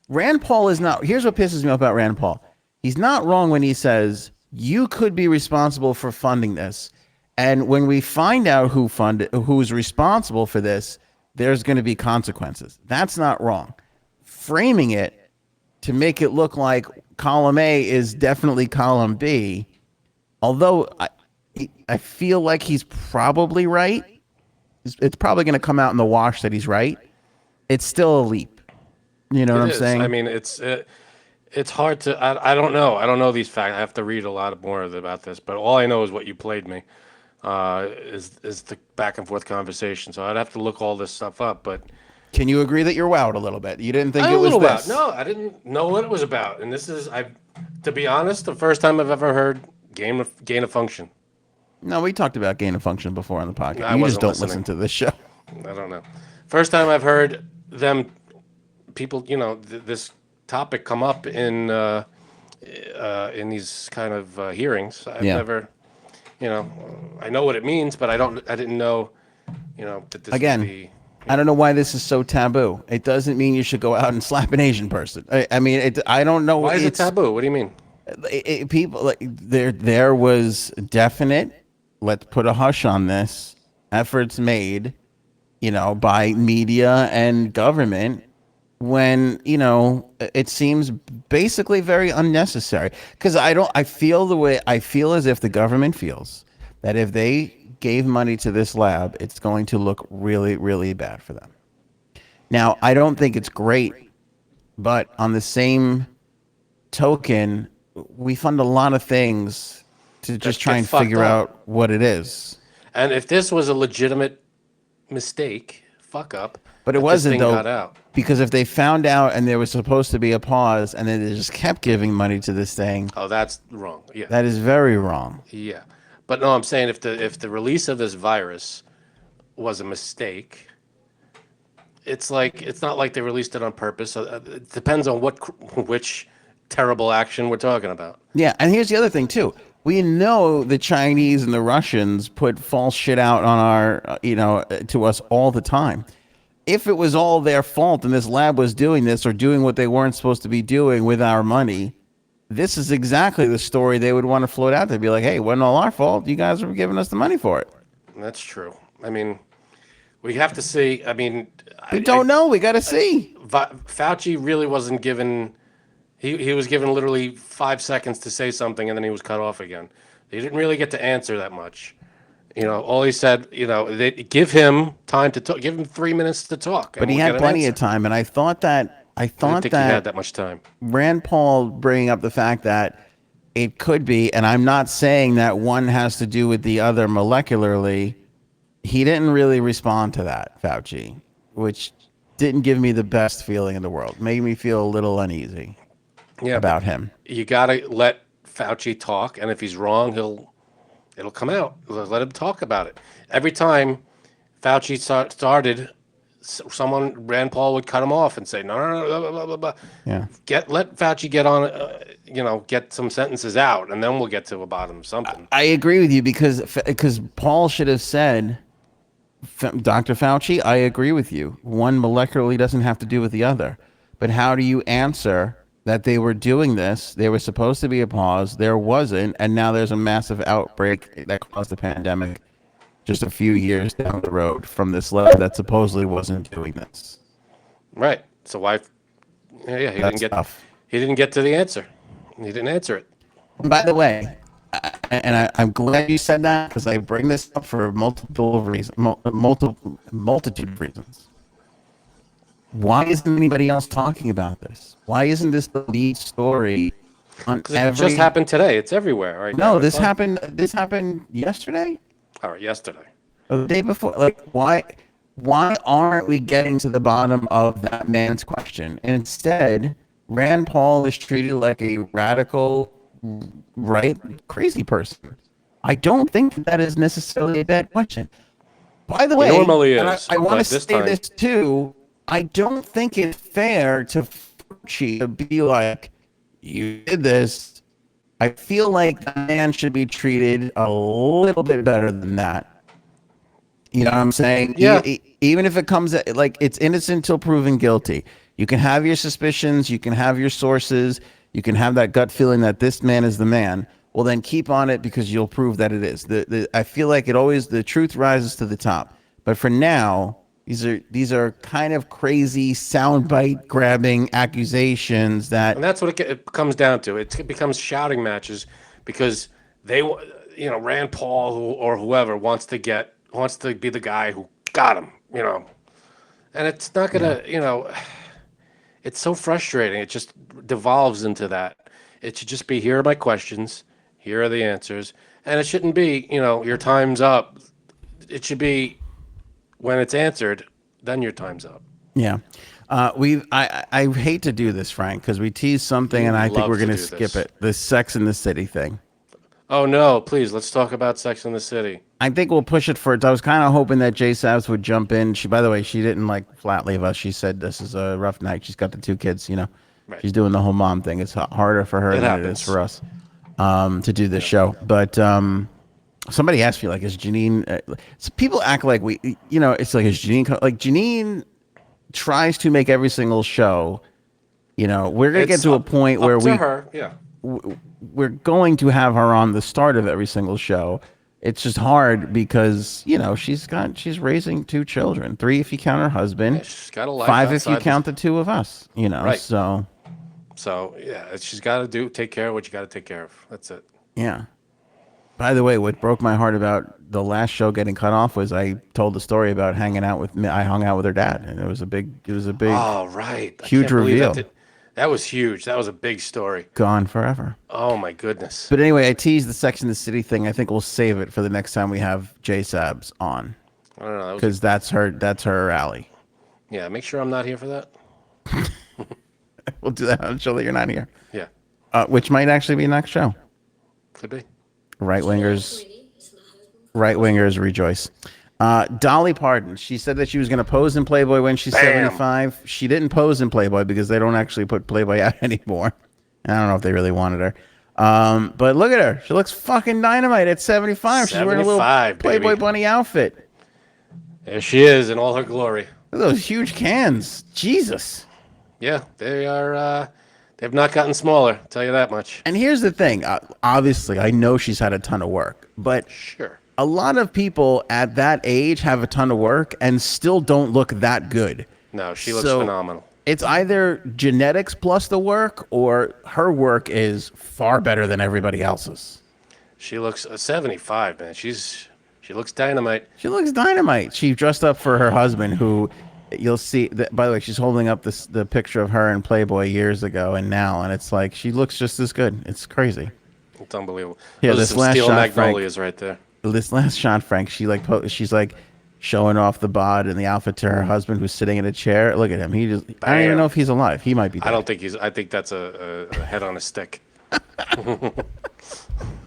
Rand Paul is not. Here's what pisses me off about Rand Paul. He's not wrong when he says you could be responsible for funding this. And when we find out who's responsible for this, there's going to be consequences. That's not wrong. Framing it to make it look like column A is definitely column B, although I feel like he's probably right. It's probably going to come out in the wash that he's right. It's still a leap. You know what I'm saying? I mean, it's hard to. I don't know. I don't know these facts. I have to read a lot more about this. But all I know is what you played me. Is the back and forth conversation. So I'd have to look all this stuff up. But can you agree that you're wowed a little bit? You didn't think it was this? No, I didn't know what it was about. And this is, to be honest, the first time I've ever heard gain of function. No, we talked about gain of function before on the podcast. No, you just don't listen to this show. I don't know. First time I've heard people, this topic come up in these kind of hearings. I've never, I know what it means, but I didn't know, that this again. would be. I don't know why this is so taboo. It doesn't mean you should go out and slap an Asian person. I mean, I don't know. Why is it taboo? What do you mean? People there was definite. Let's put a hush on this. Efforts made, by media and government when, it seems basically very unnecessary. Because I feel as if the government feels that if they gave money to this lab, it's going to look really, really bad for them. Now, I don't think it's great, but on the same token, we fund a lot of things to just try and figure out what it is. And if this was a legitimate mistake, fuck up, but it wasn't though, got out. Because if they found out and there was supposed to be a pause and then they just kept giving money to this thing. Oh, that's wrong. Yeah. That is very wrong. Yeah. But no, I'm saying if the release of this virus was a mistake, it's not like they released it on purpose. It depends on which terrible action we're talking about. Yeah, and here's the other thing too. we know the Chinese and the Russians put false shit out on our, to us all the time. If it was all their fault and this lab was doing this or doing what they weren't supposed to be doing with our money, this is exactly the story they would want to float out. They'd be like, hey, it wasn't all our fault. You guys were giving us the money for it. That's true. I mean, we have to see. I mean, We don't know. We got to see. Fauci really wasn't given. He was given literally 5 seconds to say something, and then he was cut off again. He didn't really get to answer that much. All he said, they give him time to talk. Give him 3 minutes to talk. But he had plenty of time, and I thought that I didn't think he had that much time. Rand Paul bringing up the fact that it could be, and I'm not saying that one has to do with the other molecularly. He didn't really respond to that, Fauci, which didn't give me the best feeling in the world. Made me feel a little uneasy about him. You got to let Fauci talk, and if he's wrong, it'll come out. Let him talk about it. Every time Fauci started, Rand Paul would cut him off and say, no, blah, blah, blah, blah. Yeah. Let Fauci get on, get some sentences out, and then we'll get to the bottom of something. I agree with you because Paul should have said, Dr. Fauci, I agree with you. One molecularly doesn't have to do with the other. But how do you answer that they were doing this? They were supposed to be a pause. There wasn't. And now there's a massive outbreak that caused the pandemic just a few years down the road from this lab that supposedly wasn't doing this. Right. So why? Yeah, he didn't get to the answer. He didn't answer it. By the way, I'm glad you said that because I bring this up for multitude of reasons. Why isn't anybody else talking about this? Why isn't this the lead story on every? It just happened today. It's everywhere right now. No, this happened yesterday. All right, yesterday. Or the day before. Like, why aren't we getting to the bottom of that man's question? And instead, Rand Paul is treated like a radical, right, crazy person. I don't think that is necessarily a bad question. By the way, it normally is. I want to say this too. I don't think it's fair to Fauci to be like, you did this. I feel like the man should be treated a little bit better than that. You know what I'm saying? Yeah. Even if it comes like it's innocent until proven guilty. You can have your suspicions. You can have your sources. You can have that gut feeling that this man is the man. Well, then keep on it because you'll prove that it is. I feel like the truth rises to the top. But for now, these are kind of crazy soundbite grabbing accusations and that's what it comes down to. It becomes shouting matches because Rand Paul or whoever wants to be the guy who got him, and it's not gonna, it's so frustrating. It just devolves into that. It should just be, here are my questions, here are the answers, and it shouldn't be, your time's up. It should be, when it's answered, then your time's up. Yeah. I hate to do this, Frank, because we teased something and I think we're going to skip it. The Sex and the City thing. Oh, no, please, let's talk about Sex and the City. I think we'll push it for it. I was kind of hoping that Jay Sabs would jump in. By the way, she didn't flat leave us. She said this is a rough night. She's got the 2 kids, Right. She's doing the whole mom thing. It's harder for her than it is for us to do this show. But somebody asked me, is Janine... so people act like it's like, is Janine... Janine tries to make every single show, we're going to get to a point where we're going to have her on the start of every single show. It's just hard because, she's raising 2 children, 3 if you count her husband, yeah, she's got a life 5 if you count the 2 of us, right. So yeah, she's got to take care of what you got to take care of. That's it. Yeah. By the way, what broke my heart about the last show getting cut off was I told the story about hanging out with me. I hung out with her dad, and it was a big. Oh, right. Huge reveal. That was huge. That was a big story. Gone forever. Oh my goodness. But anyway, I teased the Sex and the City thing. I think we'll save it for the next time we have Jay Sabs on. I don't know. Because that's her alley. Yeah, make sure I'm not here for that. We'll do that on a show that you're not here. Yeah. Which might actually be next show. Could be. Right wingers rejoice. Dolly Parton. She said that she was going to pose in Playboy when she's 75. She didn't pose in Playboy because they don't actually put Playboy out anymore. I don't know if they really wanted her. But look at her. She looks fucking dynamite at 75. She's wearing a little 75, Playboy baby. bunny outfit. There she is in all her glory. Look at those huge cans. Jesus. Yeah, they are. They've not gotten smaller. I'll tell you that much. And here's the thing. Obviously, I know she's had a ton of work, but Sure. a lot of people at that age have a ton of work and still don't look that good. No, she looks So, phenomenal. It's either genetics plus the work, or her work is far better than everybody else's. She looks 75, man. She looks dynamite. She looks dynamite. She dressed up for her husband, who you'll see. By the way, she's holding up the picture of her in Playboy years ago and now, and it's like she looks just as good. It's crazy. It's unbelievable. Yeah, Those this are some last steel shot, Frank. magnolias right there. This last shot, Frank, she's like showing off the bod and the outfit to her husband, who's sitting in a chair. Look at him. I don't Bam. even know if he's alive. He might be dead. I don't think he's. I think that's a head on a stick.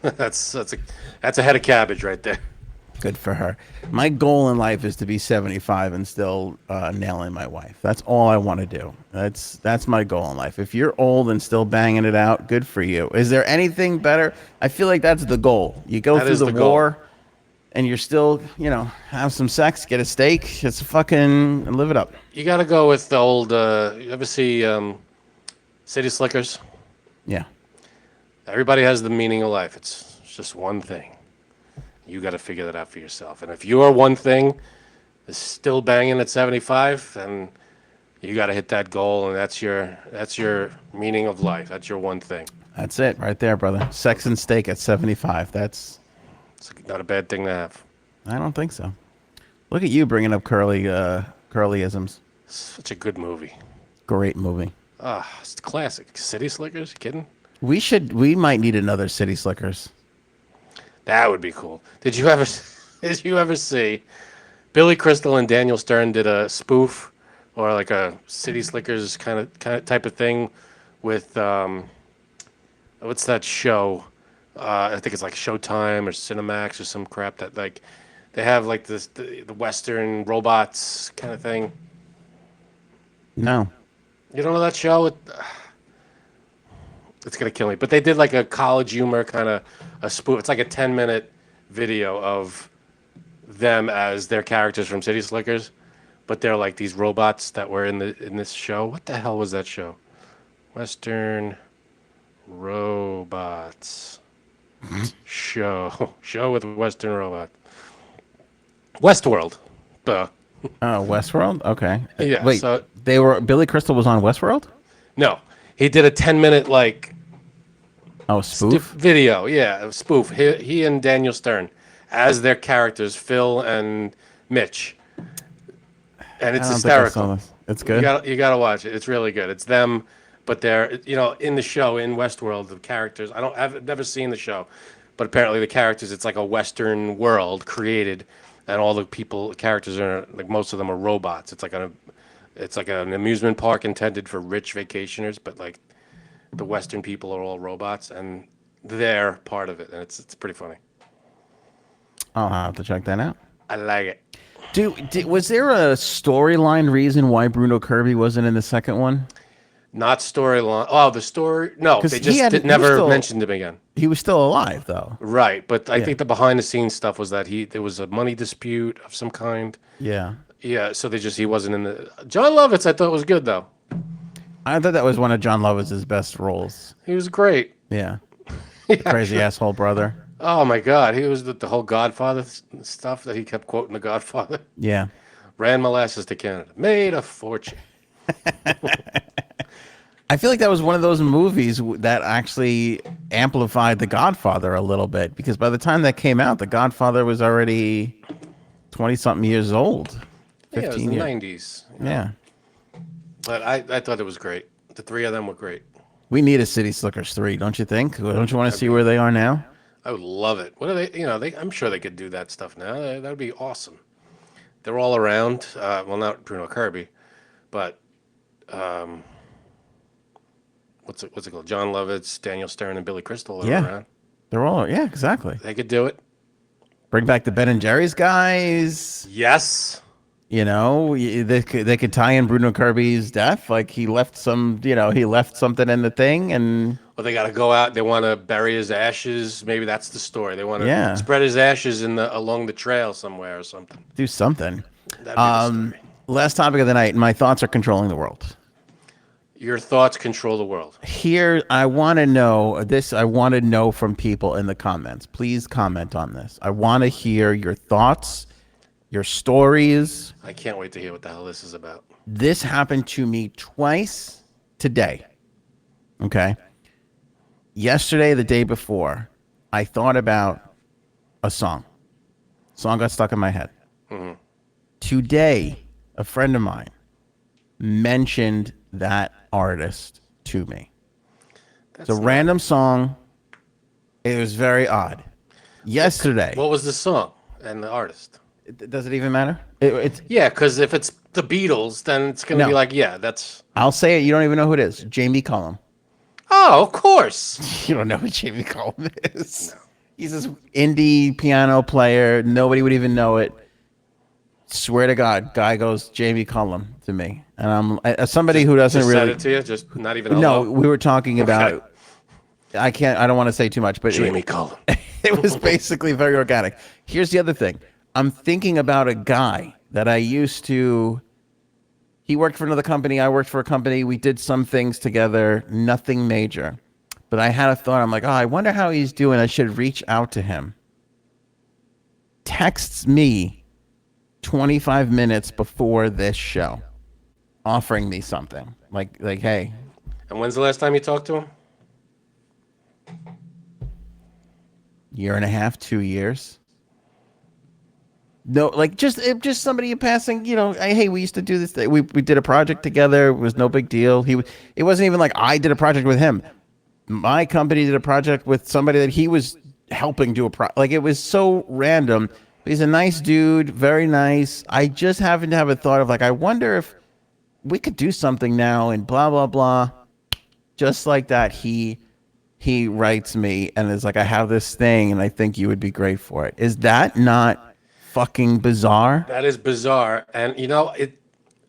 that's a head of cabbage right there. Good for her. My goal in life is to be 75 and still nailing my wife. That's all I want to do. That's my goal in life. If you're old and still banging it out, good for you. Is there anything better? I feel like that's the goal. You go That through is the the goal. war and you're still, have some sex, get a steak, just fucking live it up. You got to go with the old. You ever see City Slickers? Yeah. Everybody has the meaning of life. It's just one thing. You got to figure that out for yourself. And if your one thing is still banging at 75, then you got to hit that goal, and that's your meaning of life. That's your one thing. That's it right there, brother. Sex and steak at 75. It's not a bad thing to have. I don't think so. Look at you bringing up curlyisms. Such a good movie. Great movie. It's classic. City Slickers? You kidding? We might need another City Slickers. That would be cool. Did you ever see Billy Crystal and Daniel Stern did a spoof or like a City Slickers kind of type of thing with what's that show? I think it's like Showtime or Cinemax or some crap that like they have like this the Western robots kind of thing. No. You don't know that show? It's gonna kill me. But they did like a college humor kind of a spoof. It's like a 10-minute video of them as their characters from City Slickers, but they're like these robots that were in this show. What the hell was that show? Western robots show with Western robot. Westworld. Duh. Oh, Westworld? Okay. Yeah, Wait, so- Billy Crystal was on Westworld? No, he did a 10-minute like Oh, spoof? video, yeah, a spoof. He and Daniel Stern as their characters, Phil and Mitch, and it's I don't think I saw hysterical. this. It's good? You gotta watch it. It's really good. It's them, but they're in the show in Westworld. The characters. I've never seen the show, but apparently the characters. It's like a Western world created, and all the characters are like most of them are robots. It's like an amusement park intended for rich vacationers, but like the Western people are all robots, and they're part of it, and it's pretty funny. I'll have to check that out. I like it. Was there a storyline reason why Bruno Kirby wasn't in the second one? Not storyline. Oh, the story. No, 'Cause they he just had- he was never still- mentioned him again. He was still alive, though. Right, but I think the behind the scenes stuff was that there was a money dispute of some kind. Yeah. Yeah, so he wasn't in the. John Lovitz, I thought was good though. I thought that was one of John Lovitz's best roles. He was great. Yeah. Crazy asshole brother. Oh my God, he was the whole Godfather stuff that he kept quoting the Godfather. Yeah. Ran molasses to Canada, made a fortune. I feel like that was one of those movies that actually amplified The Godfather a little bit, because by the time that came out, The Godfather was already 20-something years old. Yeah, it was 15 the years. 90s. Yeah. But I thought it was great. The three of them were great. We need a City Slickers 3, don't you think? Don't you want to see where they are now? I would love it. What are they? I'm sure they could do that stuff now. That would be awesome. They're all around. Well, not Bruno Kirby, but what's it called? John Lovitz, Daniel Stern, and Billy Crystal are around. They're all, yeah, exactly. They could do it. Bring back the Ben and Jerry's guys. Yes. They could tie in Bruno Kirby's death. Like he left he left something in the thing, and Well, they got to go out. They want to bury his ashes. Maybe that's the story. They want to Yeah. spread his ashes along the trail somewhere or something. do something. That'd be the story. Last topic of the night. My thoughts are controlling the world. Your thoughts control the world. Here, I want to know this. I want to know from people in the comments. Please comment on this. I want to hear your thoughts, your stories. I can't wait to hear what the hell this is about. This happened to me twice today. Okay. Yesterday, the day before, I thought about a song. Song got stuck in my head. Mm-hmm. Today, a friend of mine mentioned that artist to me. It's a random song. It was very odd. Yesterday. What was the song and the artist? Does it even matter? It's. Yeah, because if it's the Beatles, then it's going to be like, yeah, that's... I'll say it. You don't even know who it is. Jamie Cullum. Oh, of course. You don't know who Jamie Cullum is. No. He's this indie piano player. Nobody would even know it. Swear to God, guy goes Jamie Cullum to me, and I'm as somebody who doesn't Just really. said it to you, just not even. No, hello? we were talking about. Okay. I don't want to say too much, but Jamie Cullum. It was basically very organic. Here's the other thing. I'm thinking about a guy that I used to. He worked for another company. I worked for a company. We did some things together. Nothing major, but I had a thought. I'm like, I wonder how he's doing. I should reach out to him. Texts me 25 minutes before this show, offering me something like, hey. And when's the last time you talked to him? Year and a half, 2 years. No, like just somebody passing, hey, we used to do this thing. We did a project together. It was no big deal. It wasn't even like I did a project with him. My company did a project with somebody that he was helping do like it was so random. He's a nice dude, very nice. I just happen to have a thought of like, I wonder if we could do something now and blah, blah, blah. Just like that, he writes me and is like, I have this thing and I think you would be great for it. Is that not fucking bizarre? That is bizarre. And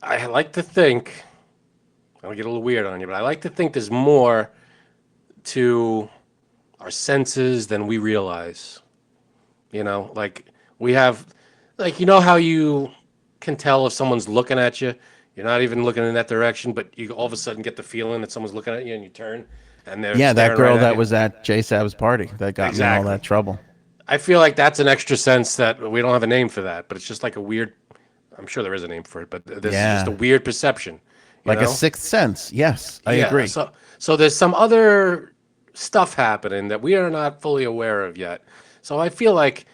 I like to think, I'll get a little weird on you, but I like to think there's more to our senses than we realize. Like we have, like, how you can tell if someone's looking at you. You're not even looking in that direction, but you all of a sudden get the feeling that someone's looking at you and you turn and they're that staring girl right at that you. was at J Sab's party that got me in all that trouble. I feel like that's an extra sense that we don't have a name for that, but it's just like a weird, I'm sure there is a name for it, but this is just a weird perception. Like a sixth sense. Yes, I agree. So there's some other stuff happening that we are not fully aware of yet. So I feel like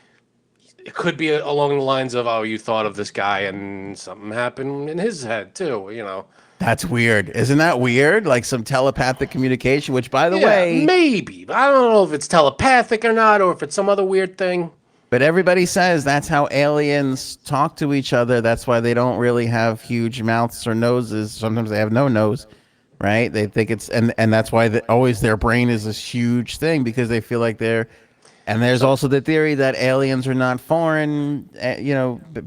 it could be along the lines of, you thought of this guy and something happened in his head too, That's weird. Isn't that weird? Like some telepathic communication, which by the way, maybe, but I don't know if it's telepathic or not, or if it's some other weird thing. But everybody says that's how aliens talk to each other. That's why they don't really have huge mouths or noses. Sometimes they have no nose, right? They think it's, and that's why always their brain is this huge thing because they feel like they're. And there's also the theory that aliens are not foreign,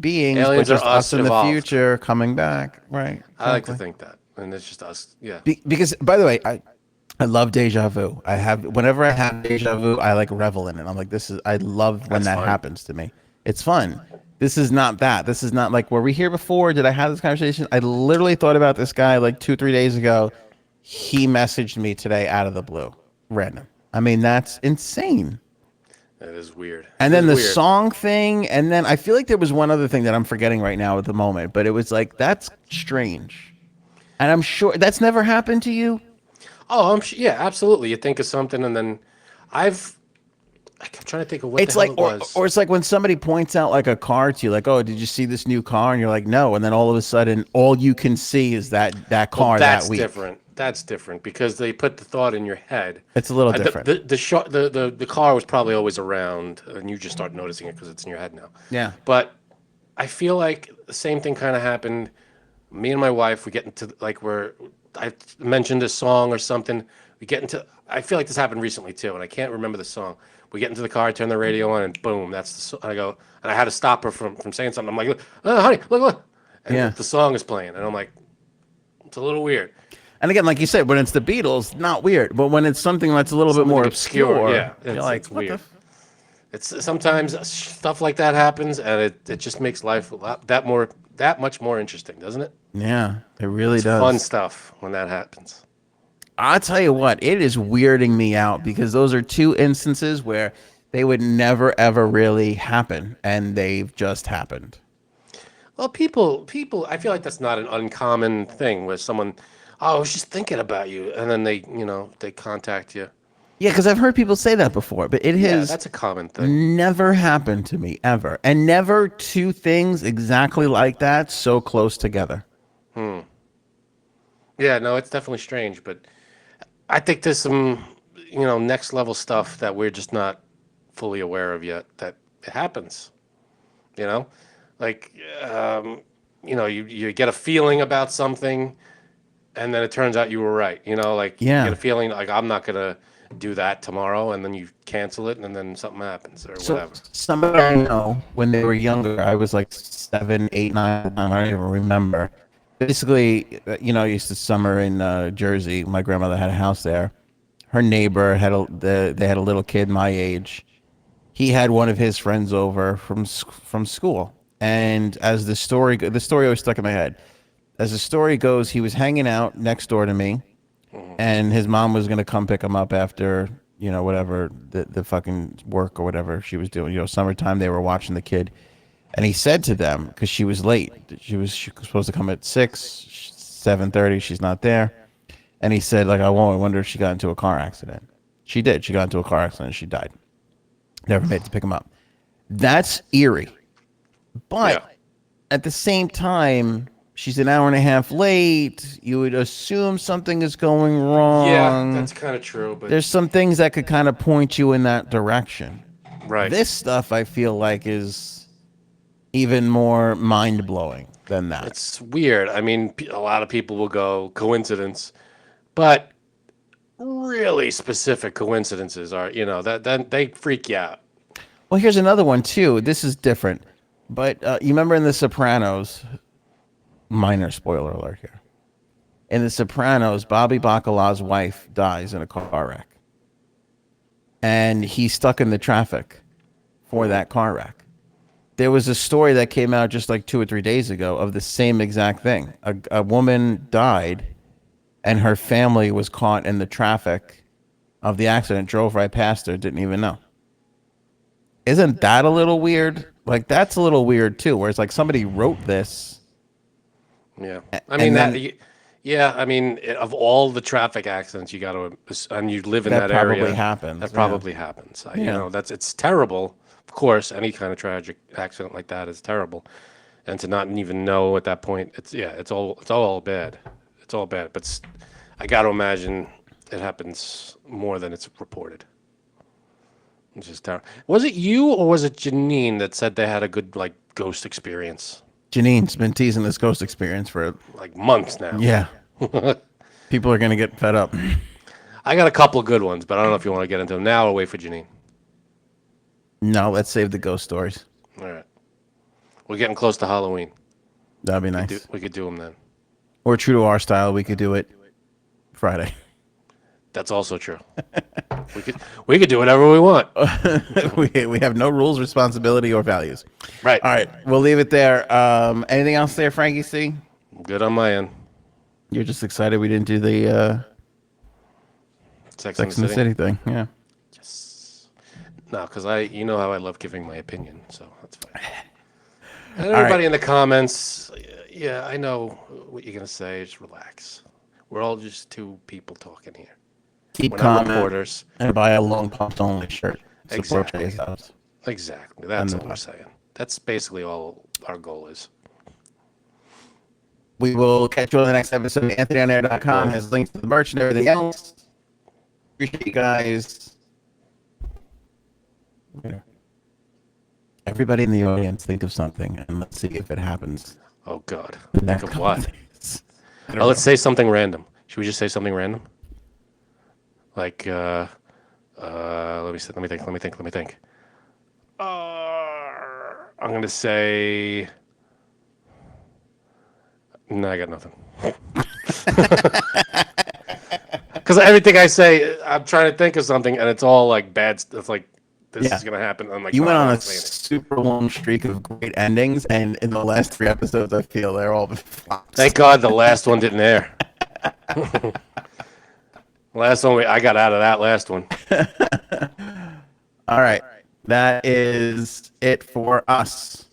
beings, Aliens but just are us in evolved. the future coming back, right? I like to think that, and it's just us, yeah. Because, by the way, I love deja vu. Whenever I have deja vu, I like revel in it. I'm like, I love when that happens to me. It's fun. This is not that. This is not like, were we here before? Did I have this conversation? I literally thought about this guy like 2-3 days ago. He messaged me today out of the blue, random. I mean, that's insane. That is weird. And then the song thing, and then I feel like there was one other thing that I'm forgetting right now at the moment, but it was like, that's strange. And I'm sure that's never happened to you. Oh, yeah, absolutely. You think of something, and then I'm trying to think of what It's the hell like, it was. or it's like when somebody points out like a car to you, like, oh, did you see this new car? And you're like, no. And then all of a sudden, all you can see is that car that week. That's different because they put the thought in your head. It's a little different. The car was probably always around, and you just start noticing it because it's in your head now. Yeah. But I feel like the same thing kind of happened. Me and my wife, we get into I mentioned a song or something. I feel like this happened recently too, and I can't remember the song. We get into the car, turn the radio on, and boom, that's the song. I go, and I had to stop her from saying something. I'm like, oh, honey, look. and Yeah. the song is playing, and I'm like, it's a little weird. And again, like you said, when it's the Beatles, not weird. But when it's something that's a little bit more obscure, yeah, you're like, it's what weird. the It's sometimes stuff like that happens, and it just makes life that much more interesting, doesn't it? Yeah, it really It's does. fun stuff when that happens. I'll tell you what, it is weirding me out because those are two instances where they would never, ever really happen, and they've just happened. Well, people, I feel like that's not an uncommon thing where someone, oh, I was just thinking about you, and then they contact you. Yeah, because I've heard people say that before, but it Yeah, has that's a common thing. never happened to me, ever. And never two things exactly like that so close together. Yeah, no, it's definitely strange, but I think there's some, next level stuff that we're just not fully aware of yet that it happens. You know, like, you get a feeling about something, and then it turns out you were right. Like you Yeah. get a feeling like I'm not gonna do that tomorrow, and then you cancel it, and then something happens or So whatever. somebody I know, when they were younger, I was like 7, 8, 9, I don't even remember. Basically, I used to summer in Jersey. My grandmother had a house there. Her neighbor they had a little kid my age. He had one of his friends over from school, and as the story always stuck in my head. As the story goes, he was hanging out next door to me, and his mom was gonna come pick him up after whatever the fucking work or whatever she was doing. Summertime, they were watching the kid, and he said to them, because she was late, she was supposed to come at 7:30. She's not there, and he said, like, I wonder if she got into a car accident. She did. She got into a car accident. She died. Never made it to pick him up. That's eerie, but Yeah. at the same time, she's an hour and a half late. You would assume something is going wrong. Yeah, that's kind of true, but There's some things that could kind of point you in that direction. right. This stuff I feel like is even more mind-blowing than that. It's weird. I mean, a lot of people will go coincidence, but really specific coincidences are, that they freak you out. Well, here's another one too. This is different, but you remember in The Sopranos? Minor spoiler alert here. In The Sopranos, Bobby Bacala's wife dies in a car wreck, and he's stuck in the traffic for that car wreck. There was a story that came out just like 2 or 3 days ago of the same exact thing. A woman died, and her family was caught in the traffic of the accident, drove right past her, didn't even know. Isn't that a little weird? Like, that's a little weird too, where it's like somebody wrote this. Yeah. And then- Yeah, I mean, of all the traffic accidents you got to, and you live in That that area, probably happens, that yeah. probably happens. Yeah. It's terrible. Of course, any kind of tragic accident like that is terrible. And to not even know at that point, it's all bad. It's all bad. But I got to imagine it happens more than it's reported. It's just terrible. Was it you or was it Janine that said they had a good, like, ghost experience? Janine's been teasing this ghost experience for Like months now. yeah. People are gonna get fed up. I got a couple of good ones, but I don't know if you want to get into them now or wait for Janine. No, let's save the ghost stories. All right. We're getting close to Halloween. That'd be nice. We could do them then. Or true to our style, we could do it Friday. That's also true. we could do whatever we want. we have no rules, responsibility, or values. Right. All right, we'll leave it there. Anything else there, Frankie C? Good on my end. You're just excited we didn't do the Sex Sex and and the City thing. Yeah. No, because you know how I love giving my opinion, so that's fine. And everybody in the comments, yeah, I know what you're gonna say. Just relax. We're all just two people talking here. Keep We're not calm reporters. and buy a long pumps only shirt. Support Exactly. Jay's house. Exactly. That's And what we're saying. That's basically all our goal is. We will catch you on the next episode. AnthonyOnAir.com has links to the merch and everything else. Appreciate you guys. Everybody in the audience, think of something, and let's see if it happens. Oh God. The next Think of couple what? days. Oh, let's say something random. Should we just say something random? Like, let me think. I'm gonna say, No, I got nothing. Because everything I say, I'm trying to think of something, and it's all like bad. It's like this Yeah. is gonna happen. I'm like, You no, went I'm on a not saying it. super long streak of great endings, and in the last 3 episodes, I feel they're all flops. Thank God the last one didn't air. Last one, I got out of that last one. All right. That is it for us.